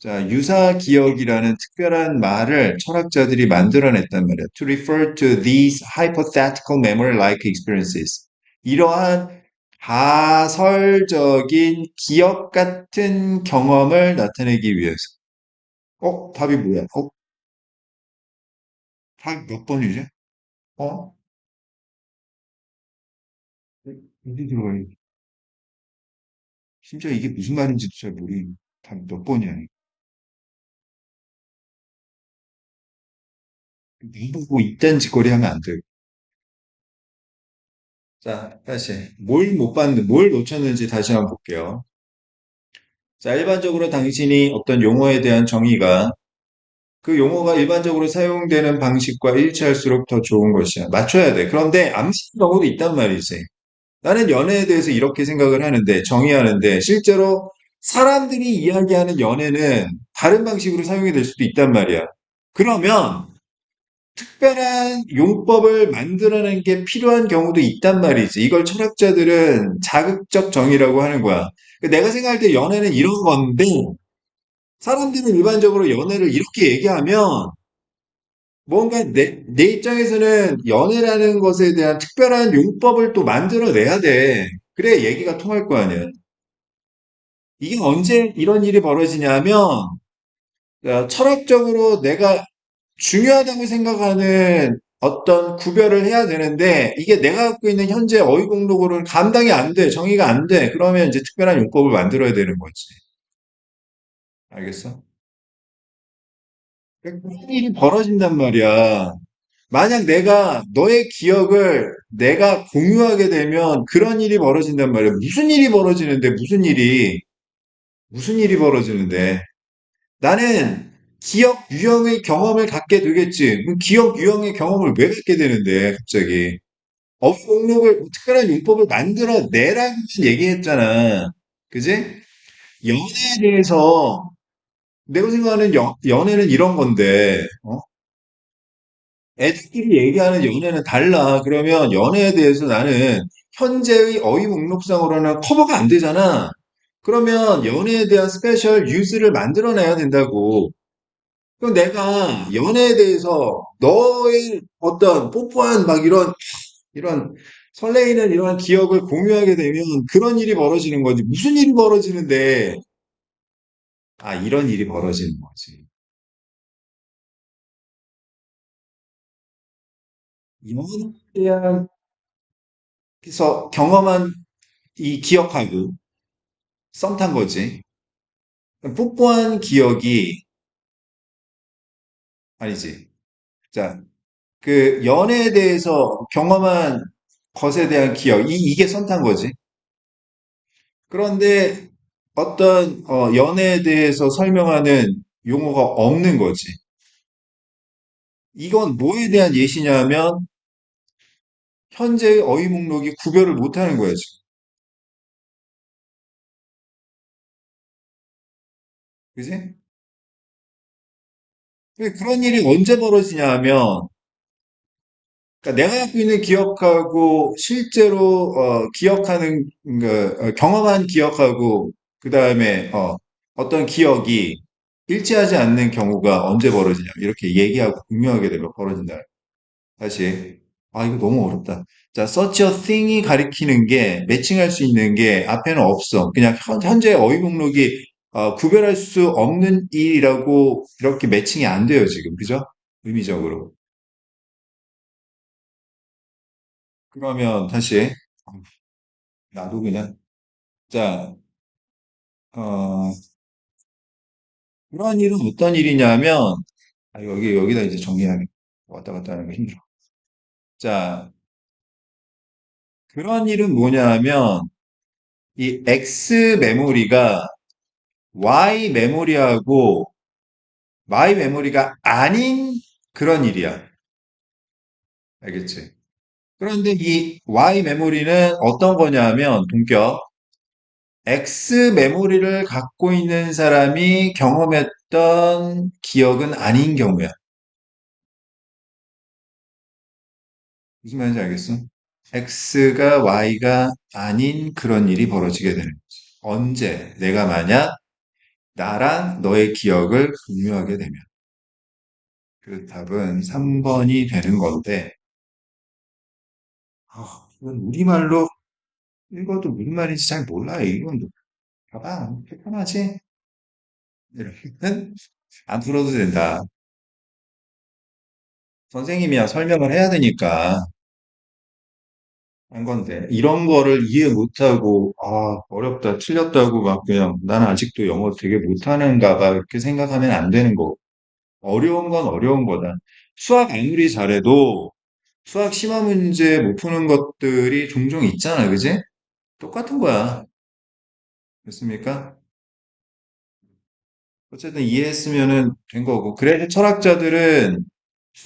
자, 유사 기억이라는 특별한 말을 철학자들이 만들어냈단 말이야. To refer to these hypothetical memory-like experiences. 이러한 가설적인 기억 같은 경험을 나타내기 위해서. 답이 뭐야? 답 몇 번이지? 어? 어디 들어가 있 심지어 이게 무슨 말인지도 잘 모르겠네. 답 몇 번이야? 눈보고 이딴 짓거리 하면 안 돼요. 자, 다시. 뭘 못 봤는지, 뭘 놓쳤는지 다시 한번 볼게요. 자, 일반적으로 당신이 어떤 용어에 대한 정의가 그 용어가 일반적으로 사용되는 방식과 일치할수록 더 좋은 것이야. 맞춰야 돼. 그런데 안 맞는 경우도 있단 말이지. 나는 연애에 대해서 이렇게 생각을 하는데, 정의하는데, 실제로 사람들이 이야기하는 연애는 다른 방식으로 사용이 될 수도 있단 말이야. 그러면 특별한 용법을 만들어낸 게 필요한 경우도 있단 말이지. 이걸 철학자들은 자극적 정의라고 하는 거야. 내가 생각할 때 연애는 이런 건데, 사람들은 일반적으로 연애를 이렇게 얘기하면, 뭔가 내 입장에서는 연애라는 것에 대한 특별한 용법을 또 만들어내야 돼. 그래야 얘기가 통할 거 아니야. 이게 언제 이런 일이 벌어지냐면, 철학적으로 내가 중요하다고 생각하는 어떤 구별을 해야 되는데, 이게 내가 갖고 있는 현재 어휘공록으로는 감당이 안 돼, 정의가 안 돼. 그러면 이제 특별한 용법을 만들어야 되는 거지. 알겠어? 그런 일이 벌어진단 말이야. 만약 내가 너의 기억을 내가 공유하게 되면 그런 일이 벌어진단 말이야. 무슨 일이 벌어지는데, 무슨 일이 벌어지는데. 나는 기억 유형의 경험을 갖게 되겠지. 그럼 기억 유형의 경험을 왜 갖게 되는데, 갑자기. 어휘 목록을, 특별한 용법을 만들어 내라고 얘기했잖아. 그지? 연애에 대해서, 내가 생각하는 연애는 이런 건데, 애들끼리 얘기하는 연애는 달라. 그러면 연애에 대해서 나는 현재의 어휘 목록상으로는 커버가 안 되잖아. 그러면 연애에 대한 스페셜 유즈를 만들어내야 된다고. 그럼 내가 연애에 대해서 너의 어떤 뽀뽀한 막 이런 설레이는 이런 기억을 공유하게 되면 그런 일이 벌어지는 거지. 무슨 일이 벌어지는데, 아, 이런 일이 벌어지는 거지. 연애에 대한, 그래서 경험한 이 기억하고 썸 탄 거지. 뽀뽀한 기억이 아니지. 자, 그 연애에 대해서 경험한 것에 대한 기억, 이게 썸 탄 거지. 그런데 어떤 연애에 대해서 설명하는 용어가 없는 거지. 이건 뭐에 대한 예시냐면 현재의 어휘 목록이 구별을 못하는 거야 지금. 그지? 근데 그런 일이 언제 벌어지냐면 그러니까 내가 갖고 있는 기억하고 실제로 기억하는 경험한 기억하고 그 다음에 어떤 기억이 일치하지 않는 경우가 언제 벌어지냐 이렇게 얘기하고 분명하게 되면 벌어진다. 다시 아 이거 너무 어렵다. 자, such a thing이 가리키는 게 매칭할 수 있는 게 앞에는 없어. 그냥 현재 어휘 목록이 구별할 수 없는 일이라고 이렇게 매칭이 안 돼요 지금 그죠? 의미적으로. 그러면 다시 나도 그냥 자, 어, 그런 일은 어떤 일이냐면 여기다 이제 정리하기 왔다 갔다 하는 게 힘들어. 자, 그런 일은 뭐냐면 이 X 메모리가 Y 메모리하고 Y 메모리가 아닌 그런 일이야. 알겠지? 그런데 이 Y 메모리는 어떤 거냐면 동격 X 메모리를 갖고 있는 사람이 경험했던 기억은 아닌 경우야. 무슨 말인지 알겠어? X가 Y가 아닌 그런 일이 벌어지게 되는 거지. 언제? 내가 만약 나랑 너의 기억을 공유하게 되면. 그 답은 3번이 되는 건데, 이건 우리말로 읽어도 무슨 말인지 잘 몰라. 이건 봐봐. 편하지? 이러면 안 풀어도 된다. 선생님이야 설명을 해야 되니까 한 건데, 이런 거를 이해 못하고, 어렵다, 틀렸다고 막 그냥, 나는 아직도 영어 되게 못하는가 봐, 이렇게 생각하면 안 되는 거. 어려운 건 어려운 거다. 수학 아무리 잘해도, 수학 심화 문제 못 푸는 것들이 종종 있잖아, 그지? 똑같은 거야. 됐습니까? 어쨌든 이해했으면은 된 거고. 그래서 철학자들은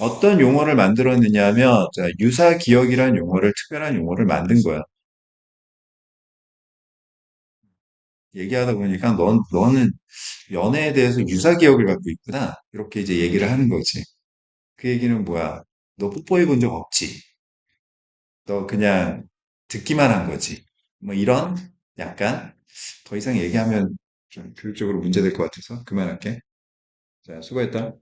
어떤 용어를 만들었느냐 하면, 자, 유사기억이라는 용어를, 특별한 용어를 만든 거야. 얘기하다 보니까 너는 연애에 대해서 유사 기억을 갖고 있구나. 이렇게 이제 얘기를 하는 거지. 그 얘기는 뭐야? 너 뽀뽀해 본 적 없지? 너 그냥 듣기만 한 거지. 뭐 이런 약간 더 이상 얘기하면 좀 교육적으로 문제될 것 같아서 그만할게. 자, 수고했다.